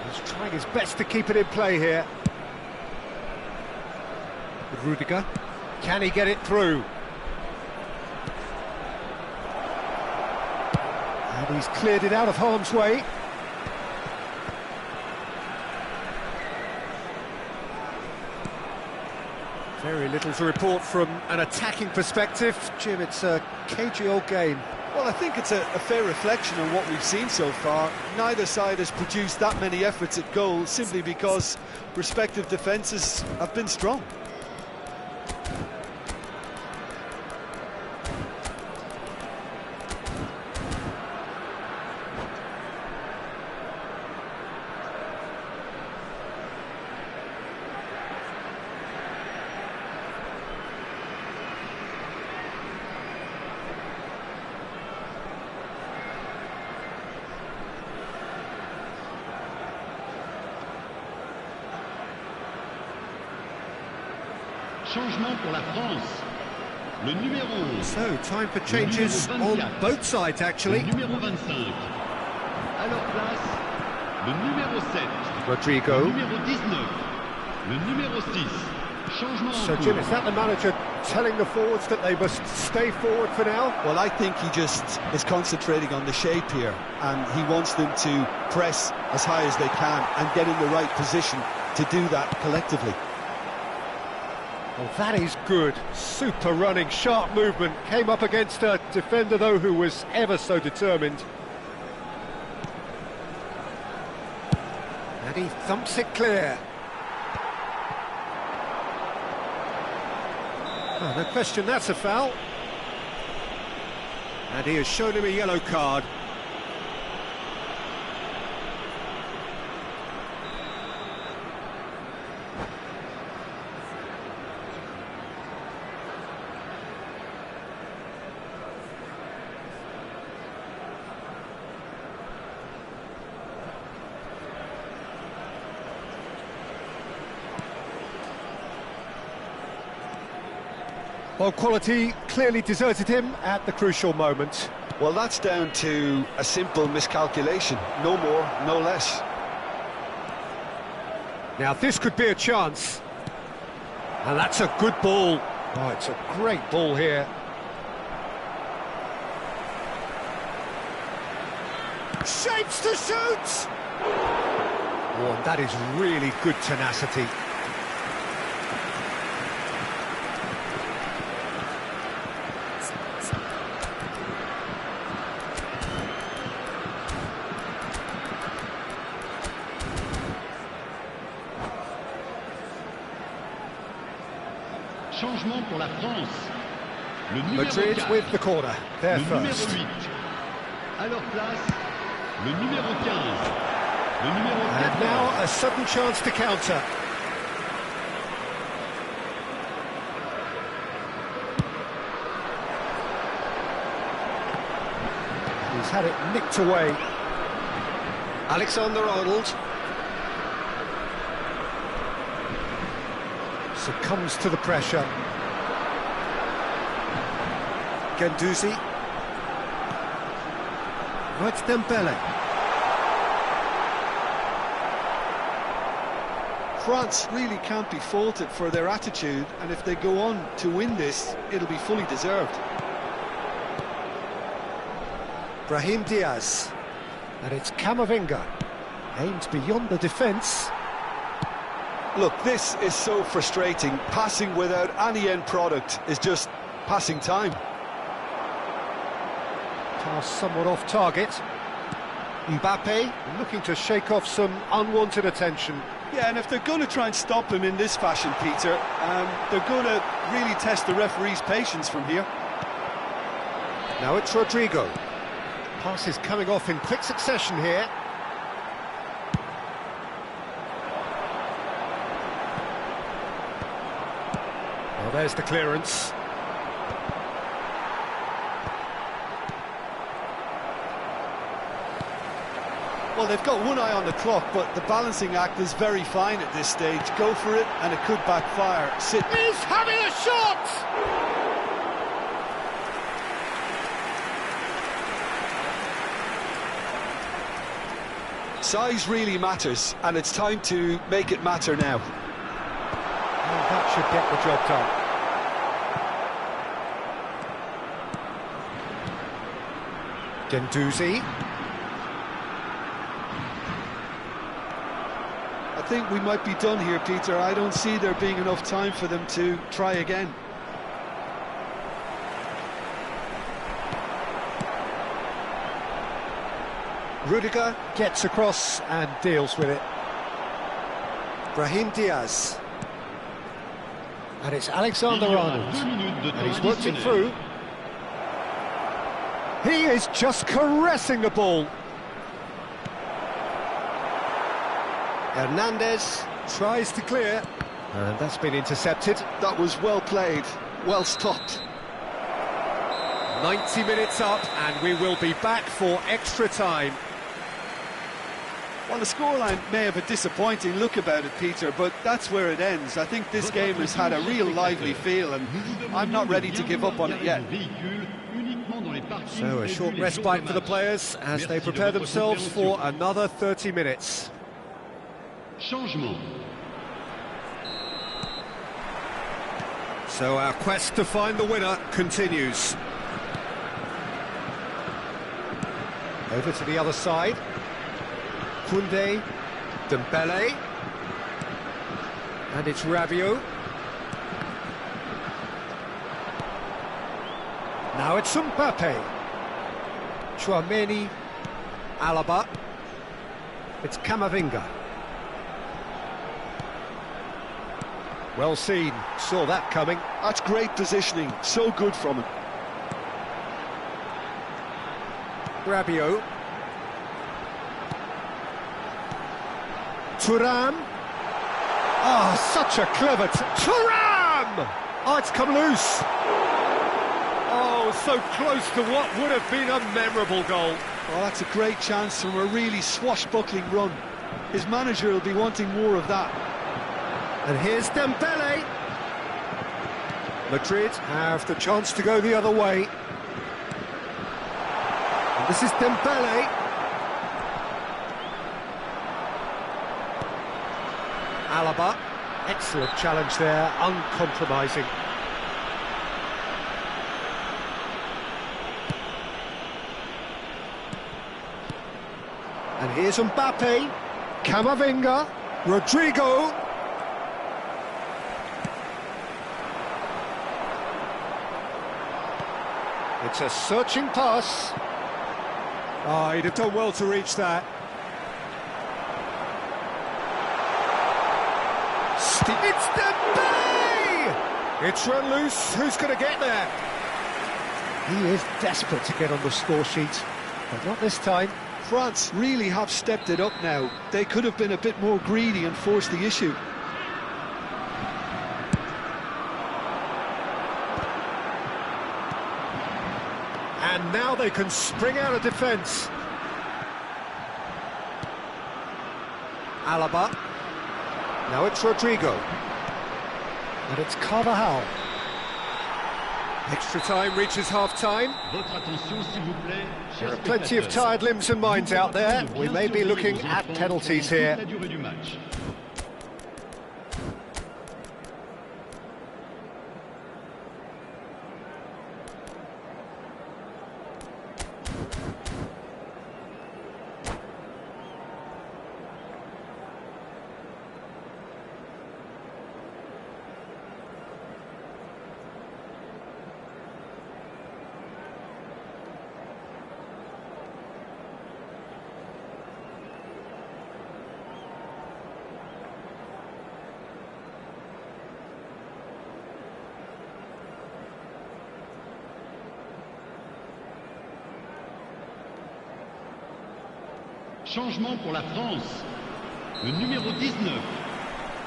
He's trying his best to keep it in play here. Rudiger. Can he get it through? And he's cleared it out of harm's way. Very little to report from an attacking perspective. Jim, it's a cagey old game. Well, I think it's a fair reflection on what we've seen so far. Neither side has produced that many efforts at goal simply because respective defences have been strong. Changement pour la France. Le numéro 11. So, time for changes on both sides, actually. Le numéro 25. À leur place, le numéro 7. Rodrigo. Le numéro 19. Le numéro 6. Changement So, en Jim, cours. is that the manager telling the forwards that they must stay forward for now? Well, I think he just is concentrating on the shape here, and he wants them to press as high as they can and get in the right position to do that collectively. Well, that is good. Super running, sharp movement. Came up against a defender, though, who was ever so determined. And he thumps it clear. Oh, no question, that's a foul. And he has shown him a yellow card. Well, quality clearly deserted him at the crucial moment. Well, that's down to a simple miscalculation. No more, no less. Now, this could be a chance. And that's a good ball. Oh, it's a great ball here. Shapes to shoot! Oh, and that is really good tenacity. changement pour la France. Le numéro Madrid 4, with the corner, they're le numéro first. 8. À leur place, le numéro 15. Le numéro And 14. now a sudden chance to counter. He's had it nicked away. Alexander-Arnold succumbs to the pressure. Guendouzi. Oh, it's Dembele. France really can't be faulted for their attitude, and if they go on to win this, it'll be fully deserved. Brahim Diaz. And it's Camavinga. Aimed beyond the defence. Look, this is so frustrating. Passing without any end product is just passing time. Pass somewhat off target. Mbappe looking to shake off some unwanted attention. Yeah, and if they're going to try and stop him in this fashion, Peter, they're going to really test the referee's patience from here. Now it's Rodrigo. Passes coming off in quick succession here. Well, there's the clearance. Well, they've got one eye on the clock, but the balancing act is very fine at this stage. Go for it, and it could backfire. He's having a shot! Size really matters, and it's time to make it matter now. And that should get the job done. Guendouzi. I think we might be done here, Peter. I don't see there being enough time for them to try again. Rudiger gets across and deals with it. Brahim Diaz. And it's Alexander-Arnold. And he's worked it through. He is just caressing the ball. Hernandez tries to clear. And that's been intercepted. That was well played, well stopped. 90 minutes up, and we will be back for extra time. Well, the scoreline may have a disappointing look about it, Peter, but that's where it ends. I think this game has had a real lively feel, and I'm not ready to give up on it yet. So a short respite for the players as they prepare themselves for another 30 minutes. Changement. So our quest to find the winner continues. Over to the other side. Koundé, Dembele, and it's Rabiot. Now it's Mbappe. Chouameni, Alaba. It's Camavinga. Well seen, saw that coming. That's great positioning, so good from him. Rabiot. Thuram. Oh, such a clever... Thuram! Oh, it's come loose. Oh, so close to what would have been a memorable goal. Well, that's a great chance from a really swashbuckling run. His manager will be wanting more of that. And here's Dembele. Madrid have the chance to go the other way. And this is Dembele. Alaba, excellent challenge there, uncompromising. And here's Mbappe, Camavinga, Rodrigo. It's a searching pass. Oh, he'd have done well to reach that. It's Dembele! It's run loose. Who's going to get there? He is desperate to get on the score sheet, but not this time. France really have stepped it up now. They could have been a bit more greedy and forced the issue. And now they can spring out of defence. Alaba. Now it's Rodrigo. And it's Carvajal. Extra time reaches half-time. Votre attention, s'il vous plaît. There are plenty of tired limbs and minds out there. We may be looking at penalties here. La durée du match. Changement pour la France. Le numéro 19.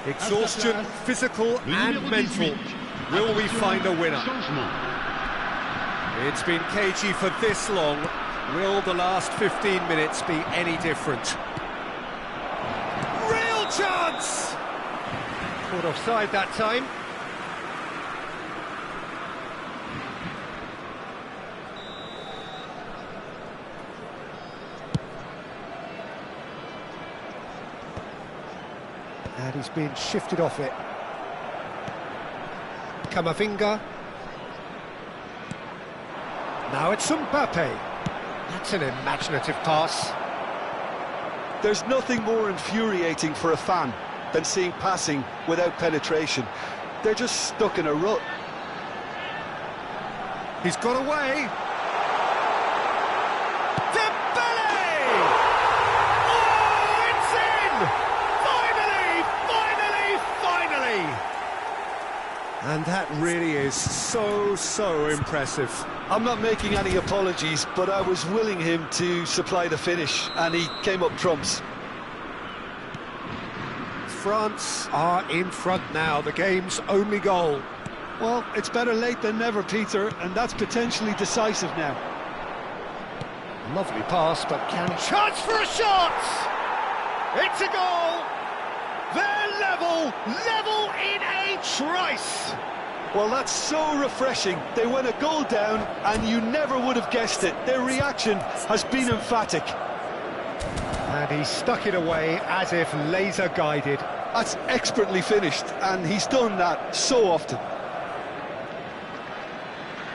Exhaustion, physical and mental. Will we find a winner? Changement. It's been cagey for this long. Will the last 15 minutes be any different? Real chance! Caught offside that time. And he's been shifted off it. Camavinga. Now it's Mbappe. That's an imaginative pass. There's nothing more infuriating for a fan than seeing passing without penetration. They're just stuck in a rut. He's got away. And that really is so impressive. I'm not making any apologies, but I was willing him to supply the finish, and he came up trumps. France are in front now, the game's only goal. Well, it's better late than never, Peter, and that's potentially decisive now. Lovely pass, but chance for a shot! It's a goal! They're level in a trice! Well, that's so refreshing. They went a goal down, and you never would have guessed it. Their reaction has been emphatic. And he stuck it away as if laser-guided. That's expertly finished, and he's done that so often.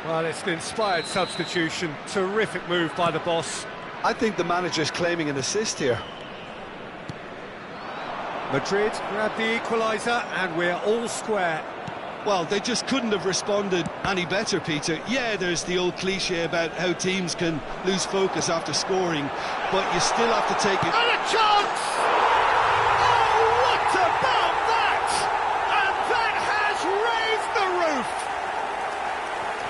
Well, it's an inspired substitution. Terrific move by the boss. I think the manager's claiming an assist here. Madrid grabbed the equaliser, and we're all square. Well, they just couldn't have responded any better, Peter. Yeah, there's the old cliche about how teams can lose focus after scoring, but you still have to take it. And a chance! Oh, what about that? And that has raised the roof!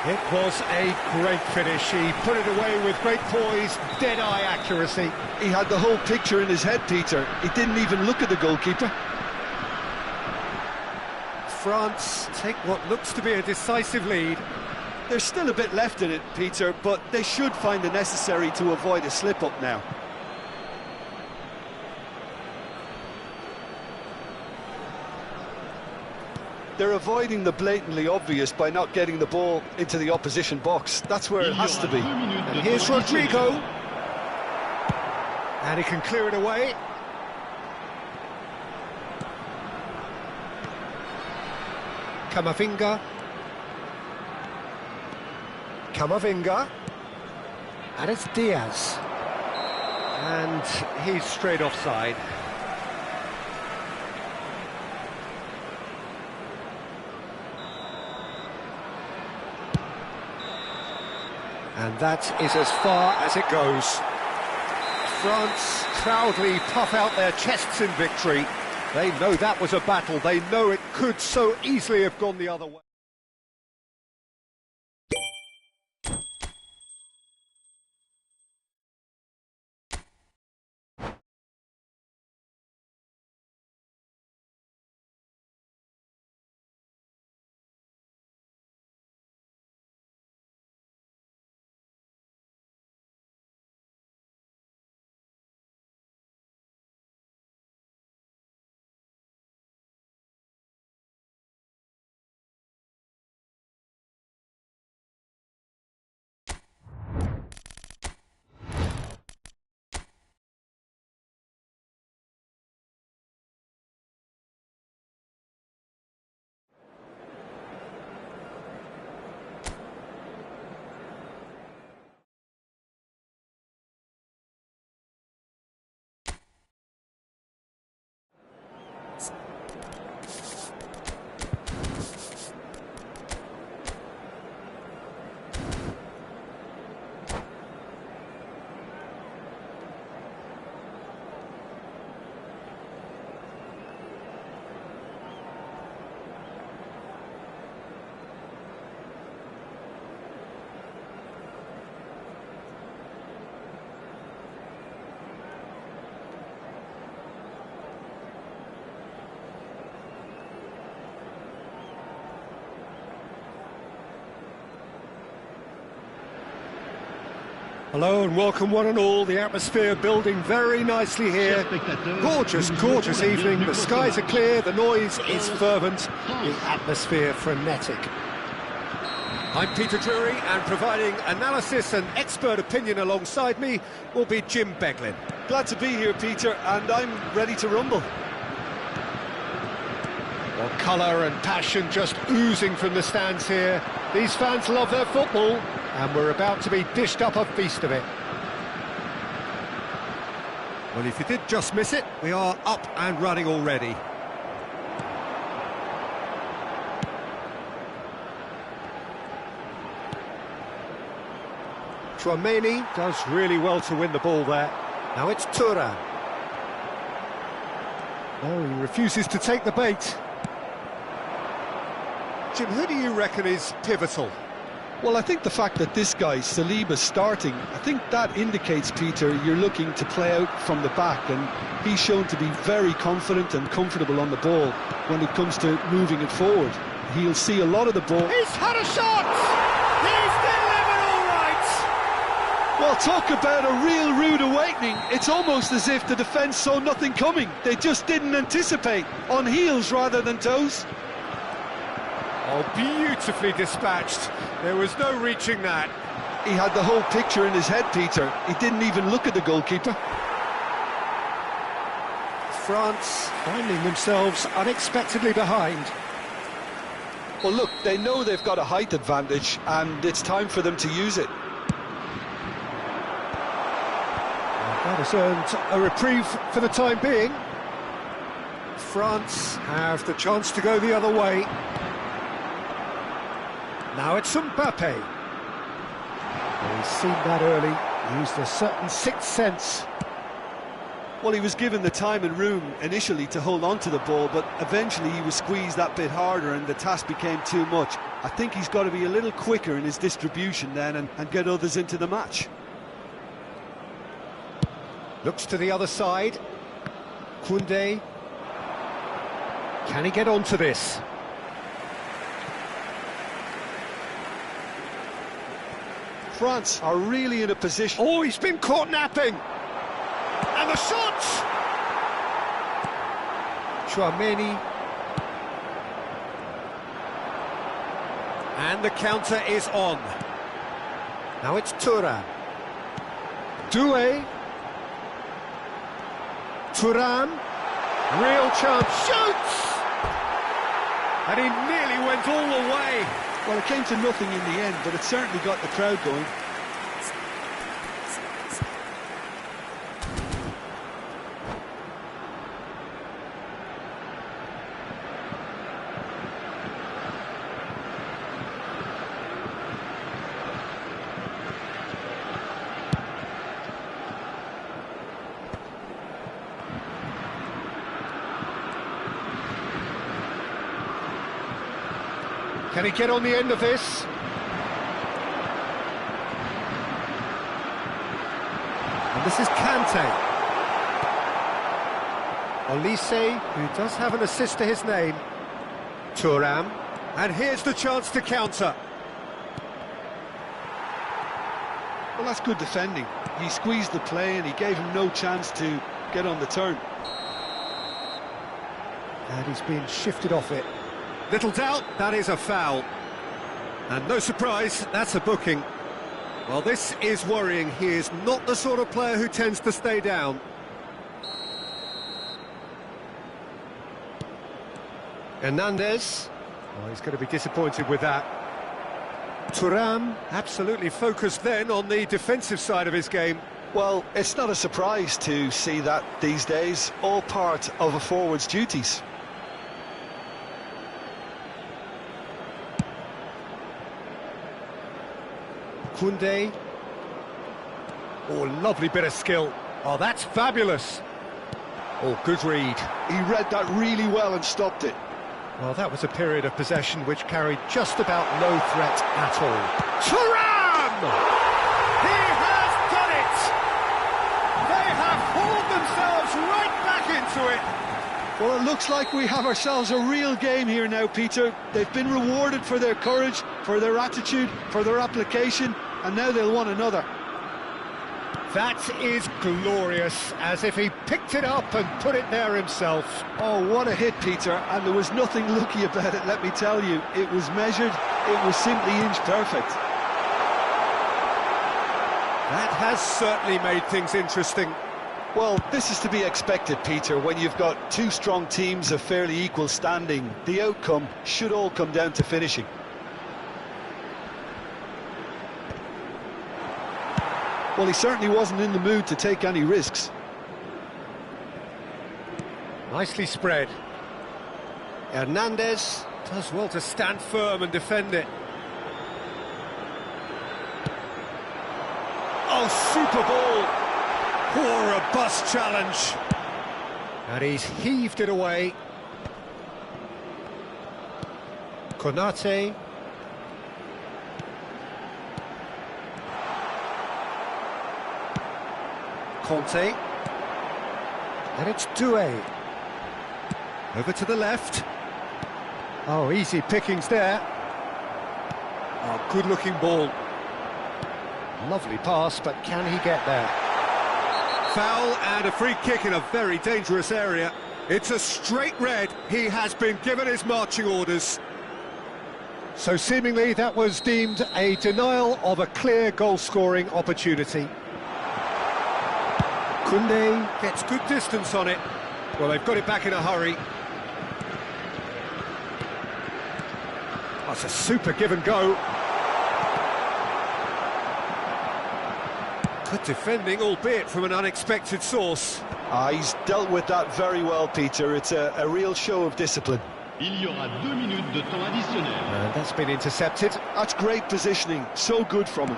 It was a great finish. He put it away with great poise, dead-eye accuracy. He had the whole picture in his head, Peter. He didn't even look at the goalkeeper. France take what looks to be a decisive lead. There's still a bit left in it, Peter, but they should find the necessary to avoid a slip-up now. They're avoiding the blatantly obvious by not getting the ball into the opposition box. That's where it has to be. And here's Rodrigo. And he can clear it away. Camavinga. And it's Diaz. And he's straight offside. And that is as far as it goes. France proudly puff out their chests in victory. They know that was a battle. They know it could so easily have gone the other way. Hello and welcome one and all. The atmosphere building very nicely here. Gorgeous, gorgeous evening. The skies are clear, the noise is fervent, the atmosphere frenetic. I'm Peter Drury, and providing analysis and expert opinion alongside me will be Jim Beglin. Glad to be here, Peter, and I'm ready to rumble. Well, colour and passion just oozing from the stands here. These fans love their football, and we're about to be dished up a feast of it. Well, if you did just miss it, we are up and running already. Chouameni does really well to win the ball there. Now it's Thuram. Oh, he refuses to take the bait. Jim, who do you reckon is pivotal? Well, I think the fact that this guy, Saliba's starting, I think that indicates, Peter, you're looking to play out from the back, and he's shown to be very confident and comfortable on the ball when it comes to moving it forward. He'll see a lot of the ball. He's had a shot! He's delivered all right! Well, talk about a real rude awakening. It's almost as if the defence saw nothing coming. They just didn't anticipate, on heels rather than toes. Oh, beautifully dispatched. There was no reaching that. He had the whole picture in his head, Peter. He didn't even look at the goalkeeper. France finding themselves unexpectedly behind. Well, look, they know they've got a height advantage, and it's time for them to use it. That has earned a reprieve for the time being. France have the chance to go the other way. Now it's Mbappe. He's seen that early, used a certain sixth sense. Well, he was given the time and room initially to hold on to the ball, but eventually he was squeezed that bit harder and the task became too much. I think he's got to be a little quicker in his distribution then and get others into the match. Looks to the other side. Koundé. Can he get onto this? France are really in a position. Oh, he's been caught napping! And the shot! Chouameni. And the counter is on. Now it's Thuram. Doué. Thuram. Real chance. Shoots! And he nearly went all the way. Well, it came to nothing in the end, but it certainly got the crowd going. Can he get on the end of this? And this is Kante. Olise, who does have an assist to his name. Thuram. And here's the chance to counter. Well, that's good defending. He squeezed the play and he gave him no chance to get on the turn. And he's been shifted off it. Little doubt, that is a foul. And no surprise, that's a booking. Well, this is worrying. He is not the sort of player who tends to stay down. Hernandez. Oh, he's going to be disappointed with that. Thuram, absolutely focused then on the defensive side of his game. Well, it's not a surprise to see that these days, all part of a forward's duties. Koundé. Oh, lovely bit of skill. Oh, that's fabulous. Oh, good read. He read that really well and stopped it. Well, that was a period of possession which carried just about no threat at all. Thuram! He has done it! They have hauled themselves right back into it! Well, it looks like we have ourselves a real game here now, Peter. They've been rewarded for their courage, for their attitude, for their application, and now they'll want another. That is glorious, as if he picked it up and put it there himself. Oh, what a hit, Peter, and there was nothing lucky about it, let me tell you. It was measured, it was simply inch perfect. That has certainly made things interesting. Well, this is to be expected, Peter, when you've got two strong teams of fairly equal standing. The outcome should all come down to finishing. Well, he certainly wasn't in the mood to take any risks. Nicely spread. Hernandez does well to stand firm and defend it. Oh, super ball! Poor, robust challenge. And he's heaved it away. Konate. Conte. And it's Doué. Over to the left. Oh, easy pickings there. Oh, good-looking ball. Lovely pass, but can he get there? Foul and a free kick in a very dangerous area. It's a straight red. He has been given his marching orders. So seemingly that was deemed a denial of a clear goal-scoring opportunity. Koundé gets good distance on it. Well, they've got it back in a hurry. That's a super give and go. Good defending, albeit from an unexpected source. He's dealt with that very well, Peter. It's a real show of discipline. Il y aura 2 minutes de temps additionnel. And that's been intercepted. That's great positioning, so good from him.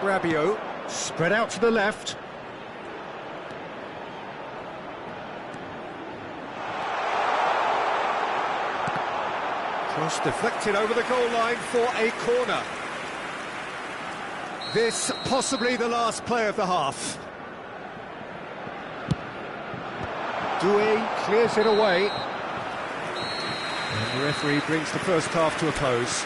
Rabiot, spread out to the left. Cross deflected over the goal line for a corner. This possibly the last play of the half. Doué clears it away. And the referee brings the first half to a close.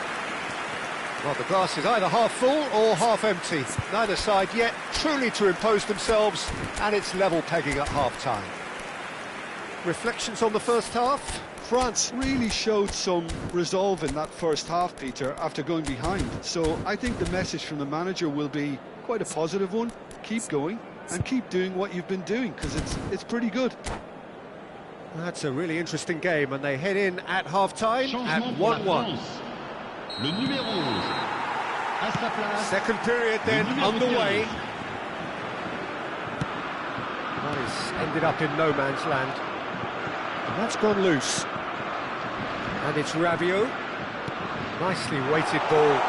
Well, the glass is either half full or half empty. Neither side yet truly to impose themselves, and it's level pegging at half-time. Reflections on the first half? France really showed some resolve in that first half, Peter, after going behind. So I think the message from the manager will be quite a positive one. Keep going and keep doing what you've been doing, because it's pretty good. That's a really interesting game, and they head in at half-time at 1-1. Le numéro 11. À sa place. Second period then underway. Well, he's ended up in no man's land. And that's gone loose. And it's Rabiot. Nicely weighted ball.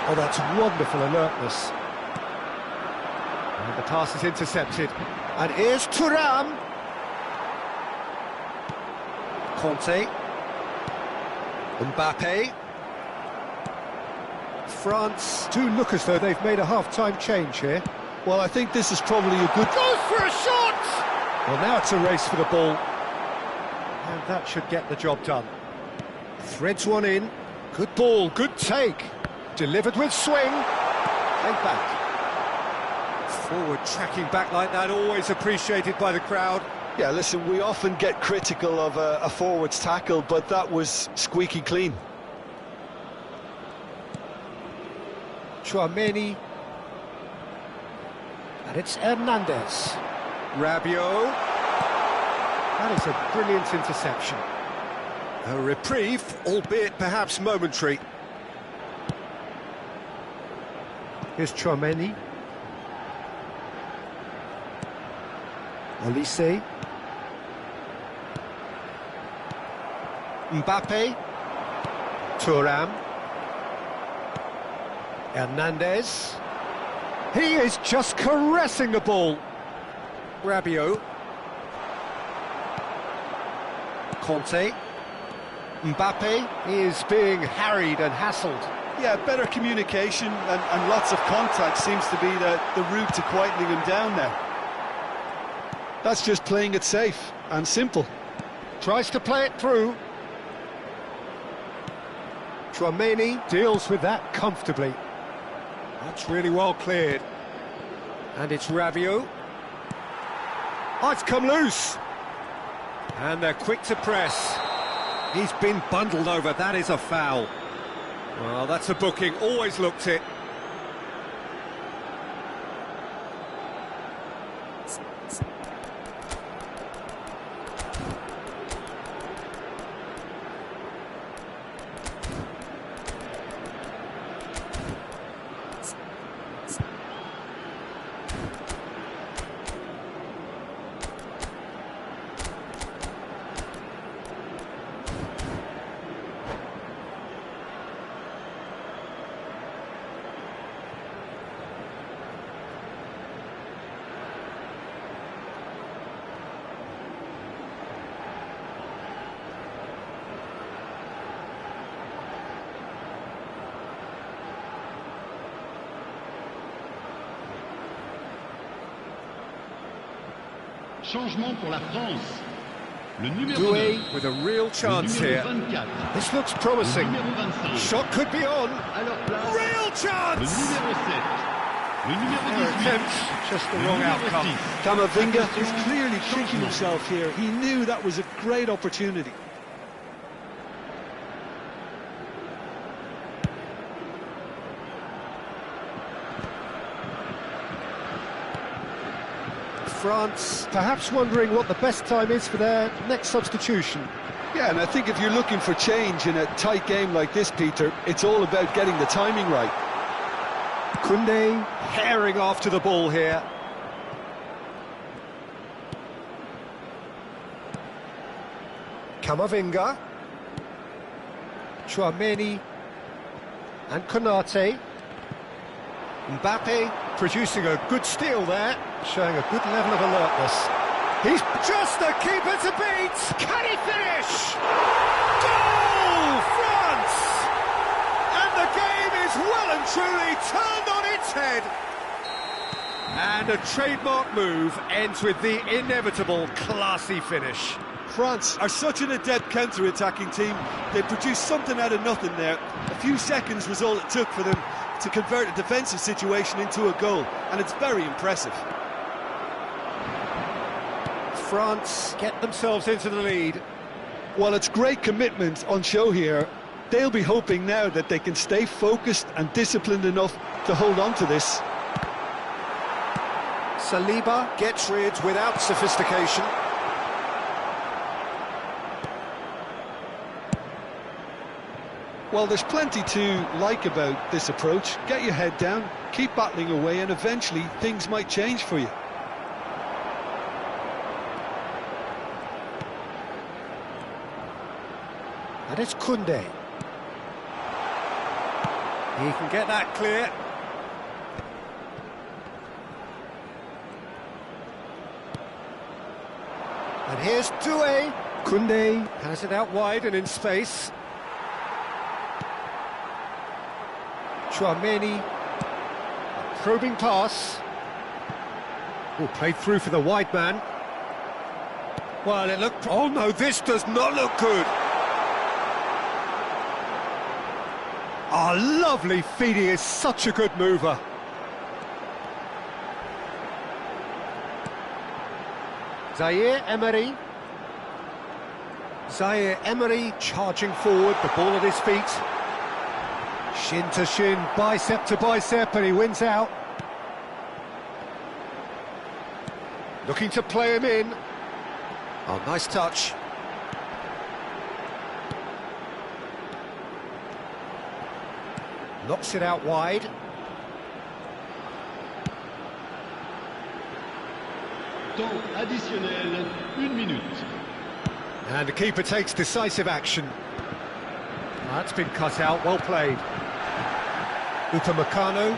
Oh, that's wonderful alertness. And the pass is intercepted. And here's Thuram. Conte. Mbappe. France do look as though they've made a half-time change here. Well, I think this is probably a good... Goes for a shot! Well, now it's a race for the ball. And that should get the job done. Threads one in. Good ball, good take. Delivered with swing. And back. Forward tracking back like that, always appreciated by the crowd. Yeah, listen, we often get critical of a forward's tackle, but that was squeaky clean. Chouameni. And it's Hernandez. Rabiot. That is a brilliant interception. A reprieve, albeit perhaps momentary. Here's Chouameni. Olise. Mbappe. Thuram. Hernandez. He is just caressing the ball. Rabiot. Conte. Mbappe is being harried and hassled. Yeah, better communication and lots of contact seems to be the route to quietening him down now. That's just playing it safe and simple. Tries to play it through. Chouameni deals with that comfortably. That's really well cleared. And it's Rabiot. Oh, it's come loose. And they're quick to press. He's been bundled over, that is a foul. Well, that's a booking, always looked it. Changement pour la France. Le numéro Doué 9, with a real chance here. 24. This looks promising. Le numéro 25. Shot could be on. À leur place, Real le chance! numéro 7. Le numéro Their 18. attempt, just the Le wrong numéro outcome. 6. Camavinga is Attention, clearly kicking changement. himself here. He knew that was a great opportunity. France perhaps wondering what the best time is for their next substitution. Yeah, and I think if you're looking for change in a tight game like this, Peter, it's all about getting the timing right. Koundé herring after the ball here. Camavinga. Chouameni. And Konate. Mbappe producing a good steal there, showing a good level of alertness. He's just the keeper to beat! Can he finish? Goal! France! And the game is well and truly turned on its head. And a trademark move ends with the inevitable classy finish. France are such an adept counter-attacking team. They produced something out of nothing there. A few seconds was all it took for them to convert a defensive situation into a goal, and it's very impressive. France get themselves into the lead. While it's great commitment on show here, they'll be hoping now that they can stay focused and disciplined enough to hold on to this. Saliba gets rid without sophistication. Well, there's plenty to like about this approach. Get your head down, keep battling away, and eventually things might change for you. And it's Koundé. He can get that clear. And here's Doué. Koundé has it out wide and in space. Chouameni, probing pass. Oh, played through for the wide man. Well, it looked... Oh no, this does not look good. Oh, lovely feed, he is such a good mover. Zaire Emery. Zaire Emery charging forward, the ball at his feet. Shin to shin, bicep to bicep, and he wins out. Looking to play him in. Oh, nice touch. Knocks it out wide. Temps additionnel, 1 minute. And the keeper takes decisive action. That's been cut out, well played. Upamecano.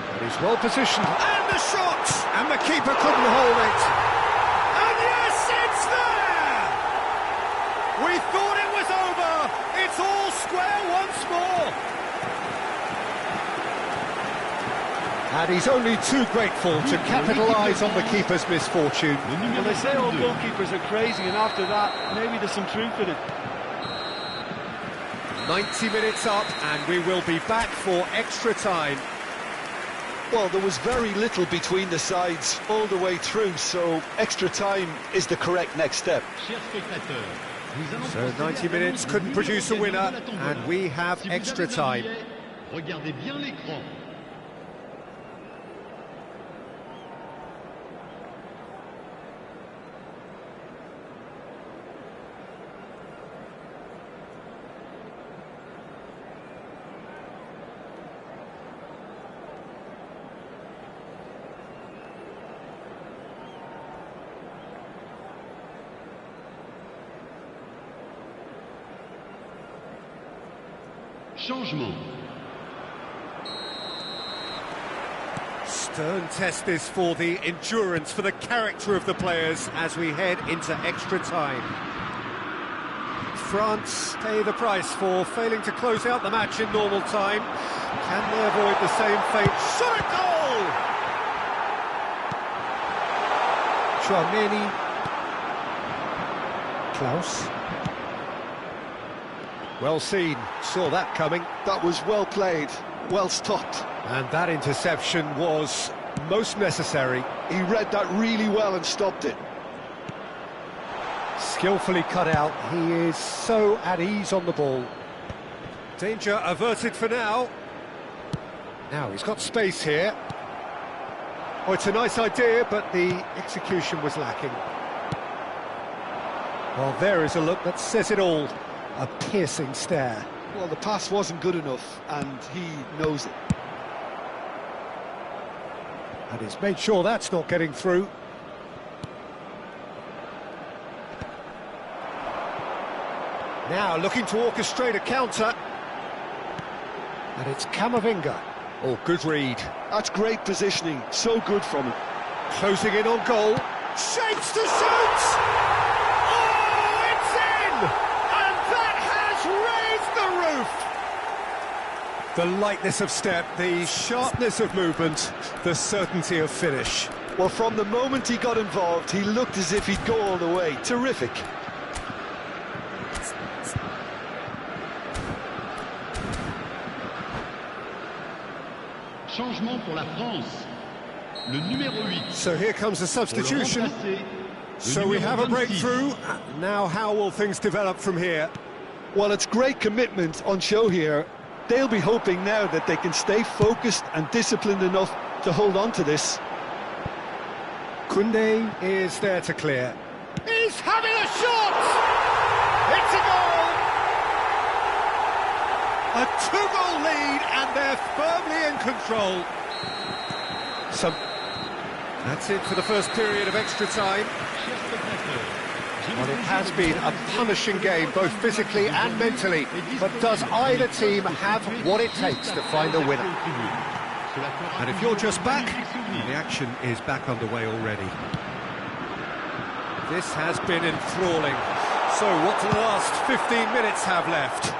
And he's well positioned. And the shot! And the keeper couldn't hold it. And yes, it's there! We thought it was over. It's all square once more. And he's only too grateful to capitalise on the keeper's misfortune. Well, they say all goalkeepers are crazy, and after that, maybe there's some truth in it. 90 minutes up, and we will be back for extra time. Well, there was very little between the sides all the way through, so extra time is the correct next step. So 90 minutes couldn't produce a winner, and we have extra time. Regardez bien l'écran. Changement. Stern test this for the endurance, for the character of the players as we head into extra time. France pay the price for failing to close out the match in normal time. Can they avoid the same fate? Shot at goal! Chouameni. Klaus. Well seen, saw that coming. That was well played, well stopped. And that interception was most necessary. He read that really well and stopped it. Skillfully cut out, he is so at ease on the ball. Danger averted for now. Now he's got space here. Oh, it's a nice idea, but the execution was lacking. Well, there is a look that says it all. A piercing stare. Well, the pass wasn't good enough, and he knows it. And he's made sure that's not getting through. Now looking to orchestrate a counter. And it's Camavinga. Oh, good read. That's great positioning, so good from him. Closing in on goal. Shapes to shoot! Oh, it's in! The lightness of step, the sharpness of movement, the certainty of finish. Well, from the moment he got involved, he looked as if he'd go all the way. Terrific. Changement pour la France. Le numéro 8. So here comes a substitution. So we have a breakthrough. Now how will things develop from here? Well, it's great commitment on show here. They'll be hoping now that they can stay focused and disciplined enough to hold on to this. Koundé is there to clear. He's having a shot! It's a goal! A two-goal lead, and they're firmly in control. That's it for the first period of extra time. Well, it has been a punishing game, both physically and mentally, but does either team have what it takes to find a winner? And if you're just back, the action is back underway already. This has been enthralling. So what do the last 15 minutes have left?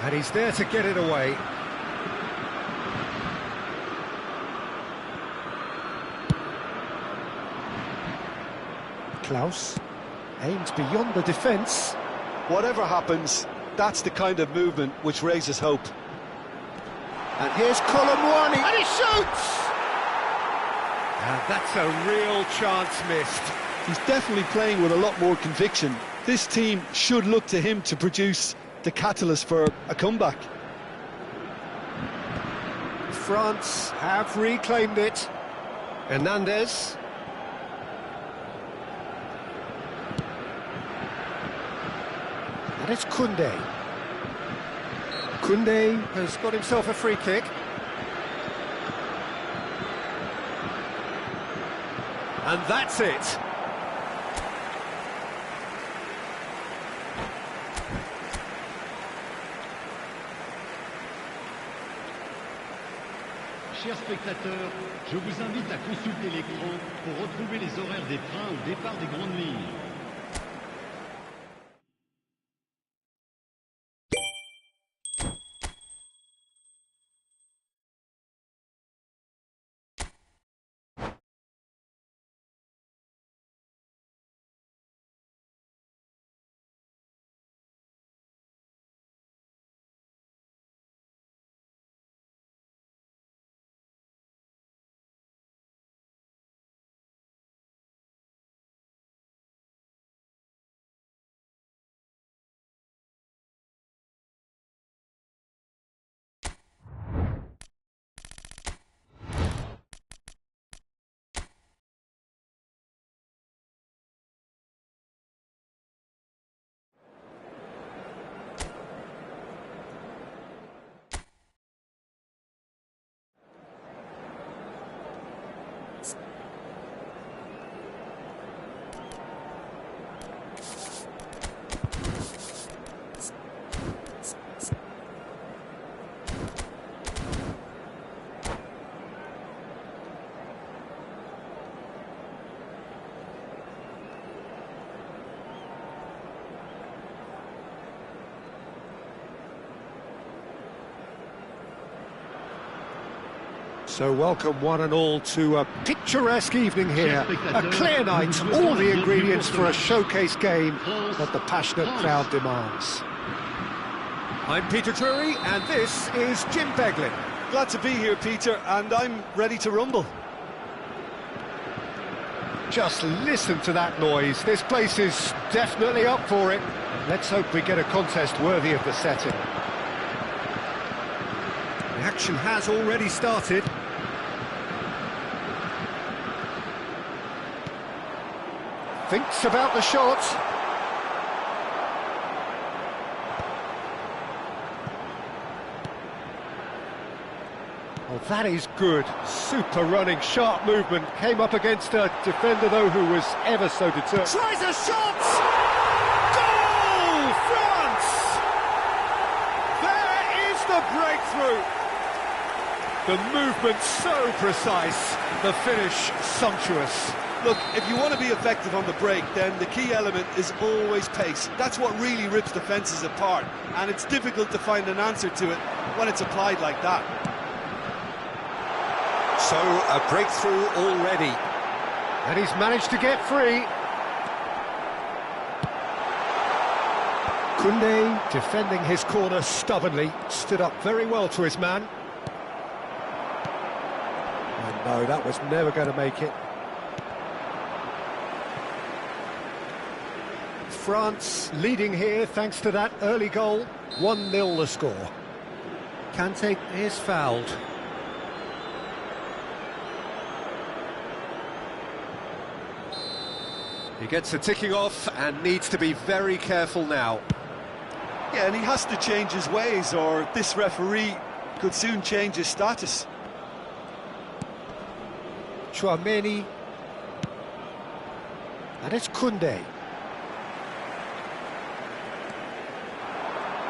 And he's there to get it away. Klaus aims beyond the defence. Whatever happens, that's the kind of movement which raises hope. And here's Colomwani, and he shoots! And that's a real chance missed. He's definitely playing with a lot more conviction. This team should look to him to produce the catalyst for a comeback. France have reclaimed it. Hernandez. And it's Koundé. Koundé has got himself a free kick. And that's it. Chers spectateurs, je vous invite à consulter l'écran pour retrouver les horaires des trains au départ des grandes lignes. So welcome one and all to a picturesque evening here, a clear night, all the ingredients for a showcase game that the passionate crowd demands. I'm Peter Drury and this is Jim Beglin. Glad to be here, Peter, and I'm ready to rumble. Just listen to that noise, this place is definitely up for it. Let's hope we get a contest worthy of the setting. The action has already started. Thinks about the shot. Oh, that is good. Super running, sharp movement. Came up against a defender, though, who was ever so determined. Tries a shot! Goal, France! There is the breakthrough. The movement so precise, the finish sumptuous. Look, if you want to be effective on the break, then the key element is always pace. That's what really rips defences apart, and it's difficult to find an answer to it when it's applied like that. So, a breakthrough already. And he's managed to get free. Koundé defending his corner stubbornly, stood up very well to his man. And no, that was never going to make it. France leading here thanks to that early goal. 1-0 the score. Kante is fouled. He gets the ticking off and needs to be very careful now. Yeah, and he has to change his ways, or this referee could soon change his status. Chouameni. And it's Koundé.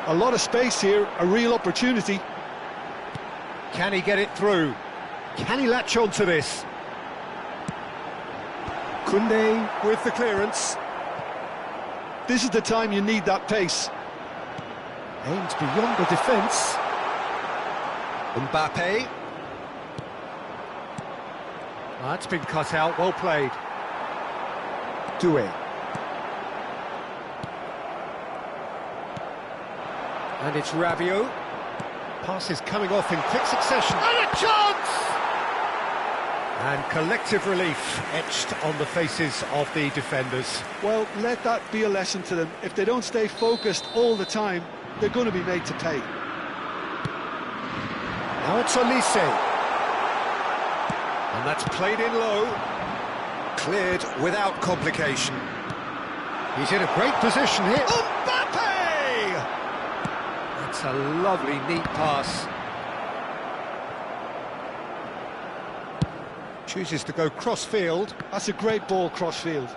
A lot of space here, a real opportunity. Can he get it through? Can he latch on to this? Koundé with the clearance. This is the time you need that pace. Aims beyond the defence. Mbappe. That's been cut out, well played. Doué. And it's Rabiot. Passes coming off in quick succession. And a chance! And collective relief etched on the faces of the defenders. Well, let that be a lesson to them. If they don't stay focused all the time, they're going to be made to pay. Now it's Olise. And that's played in low. Cleared without complication. He's in a great position here. Mbappe! That's a lovely, neat pass. Chooses to go cross-field. That's a great ball cross-field.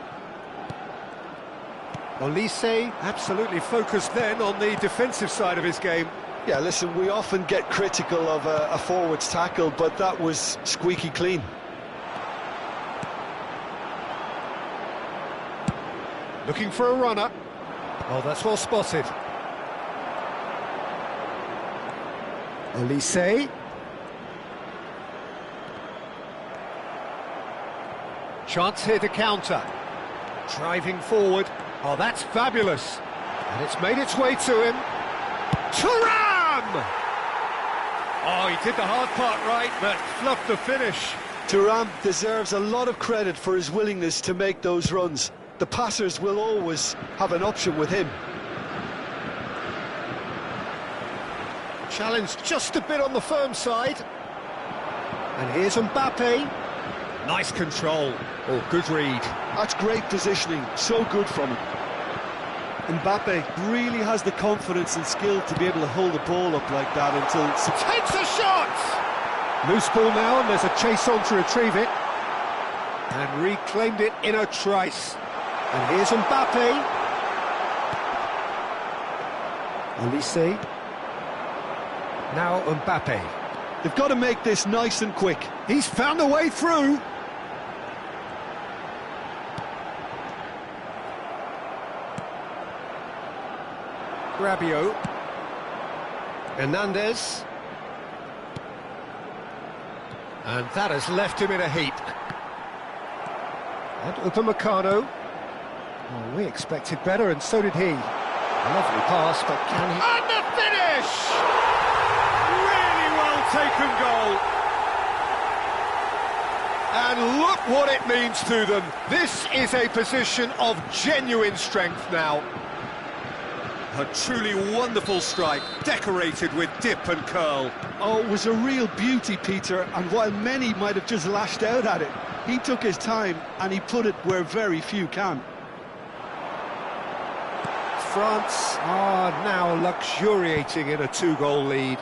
Olise absolutely focused then on the defensive side of his game. Yeah, listen, we often get critical of a forward's tackle, but that was squeaky clean. Looking for a runner. Oh, that's well spotted. Olise. Chance here to counter. Driving forward. Oh, that's fabulous. And it's made its way to him. Thuram! Oh, he did the hard part right, but fluffed the finish. Thuram deserves a lot of credit for his willingness to make those runs. The passers will always have an option with him. Challenge just a bit on the firm side. And here's Mbappe. Nice control. Oh, good read. That's great positioning, so good from him. Mbappe really has the confidence and skill to be able to hold the ball up like that until... Takes a shot! Loose ball now, and there's a chase on to retrieve it. And reclaimed it in a trice. And here's Mbappe. Olise. Now Mbappe. They've got to make this nice and quick. He's found a way through. Rabiot. Hernandez. And that has left him in a heap. And Upamecano. Oh, we expected better, and so did he. A lovely pass, but can he... And the finish! Really well taken goal. And look what it means to them. This is a position of genuine strength now. A truly wonderful strike, decorated with dip and curl. Oh, it was a real beauty, Peter, and while many might have just lashed out at it, he took his time and he put it where very few can. France are now luxuriating in a 2-goal lead.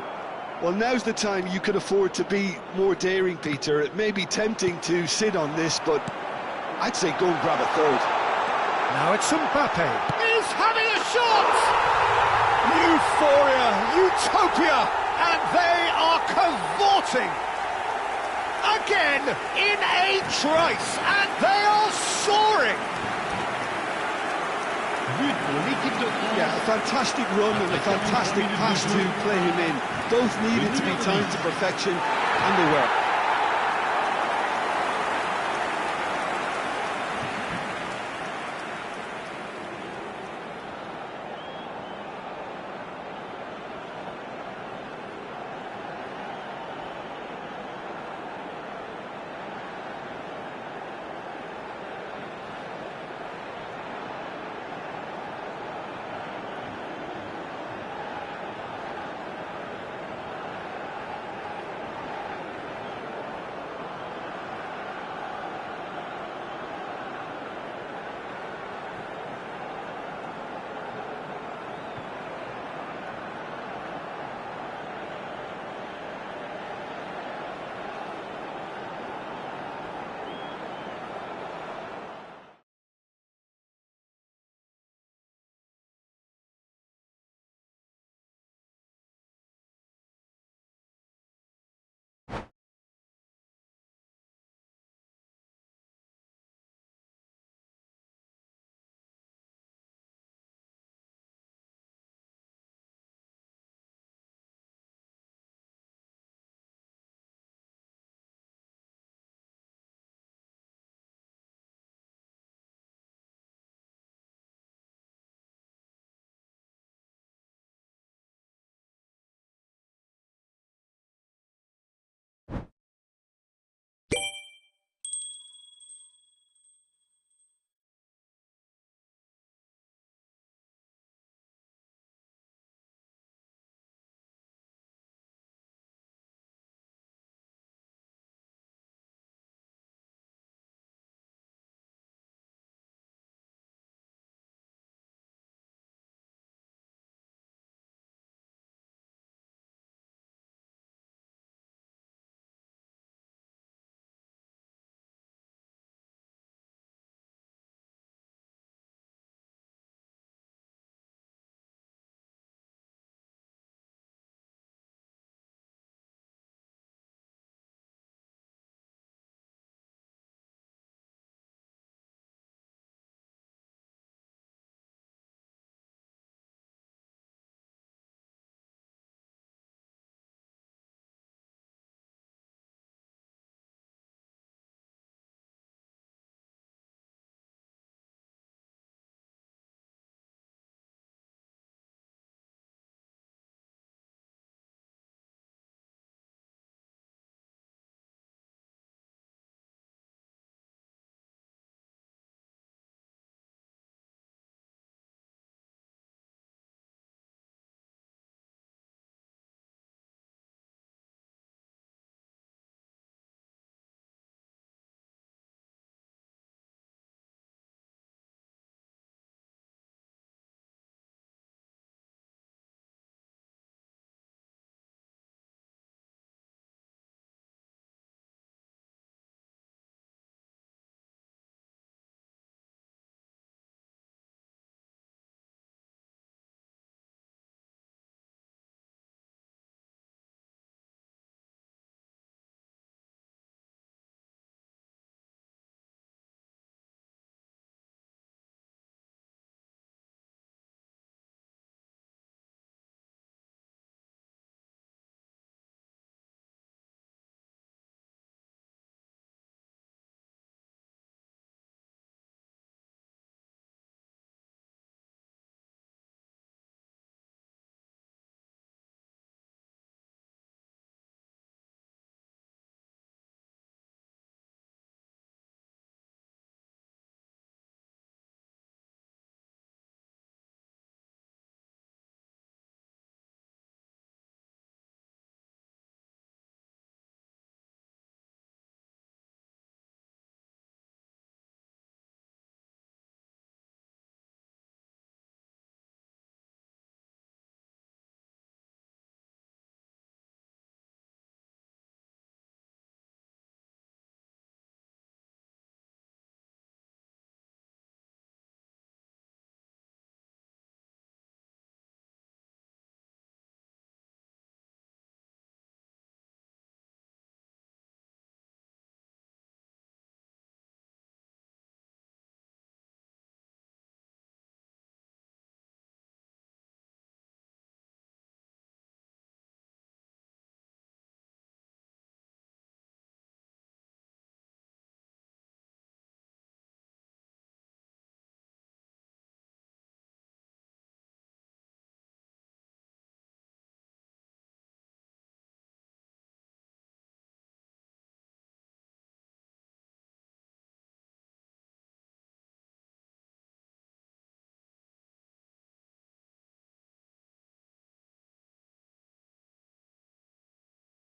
Well, now's the time you could afford to be more daring, Peter. It may be tempting to sit on this, but I'd say go and grab a third. Now it's Mbappe. He's having a shot! Euphoria, utopia, and they are cavorting. Again, in a trice, and they are soaring. But pour l'équipe de France. Yeah, a fantastic run and a fantastic pass to play him in. Both needed to be timed to perfection, and they were.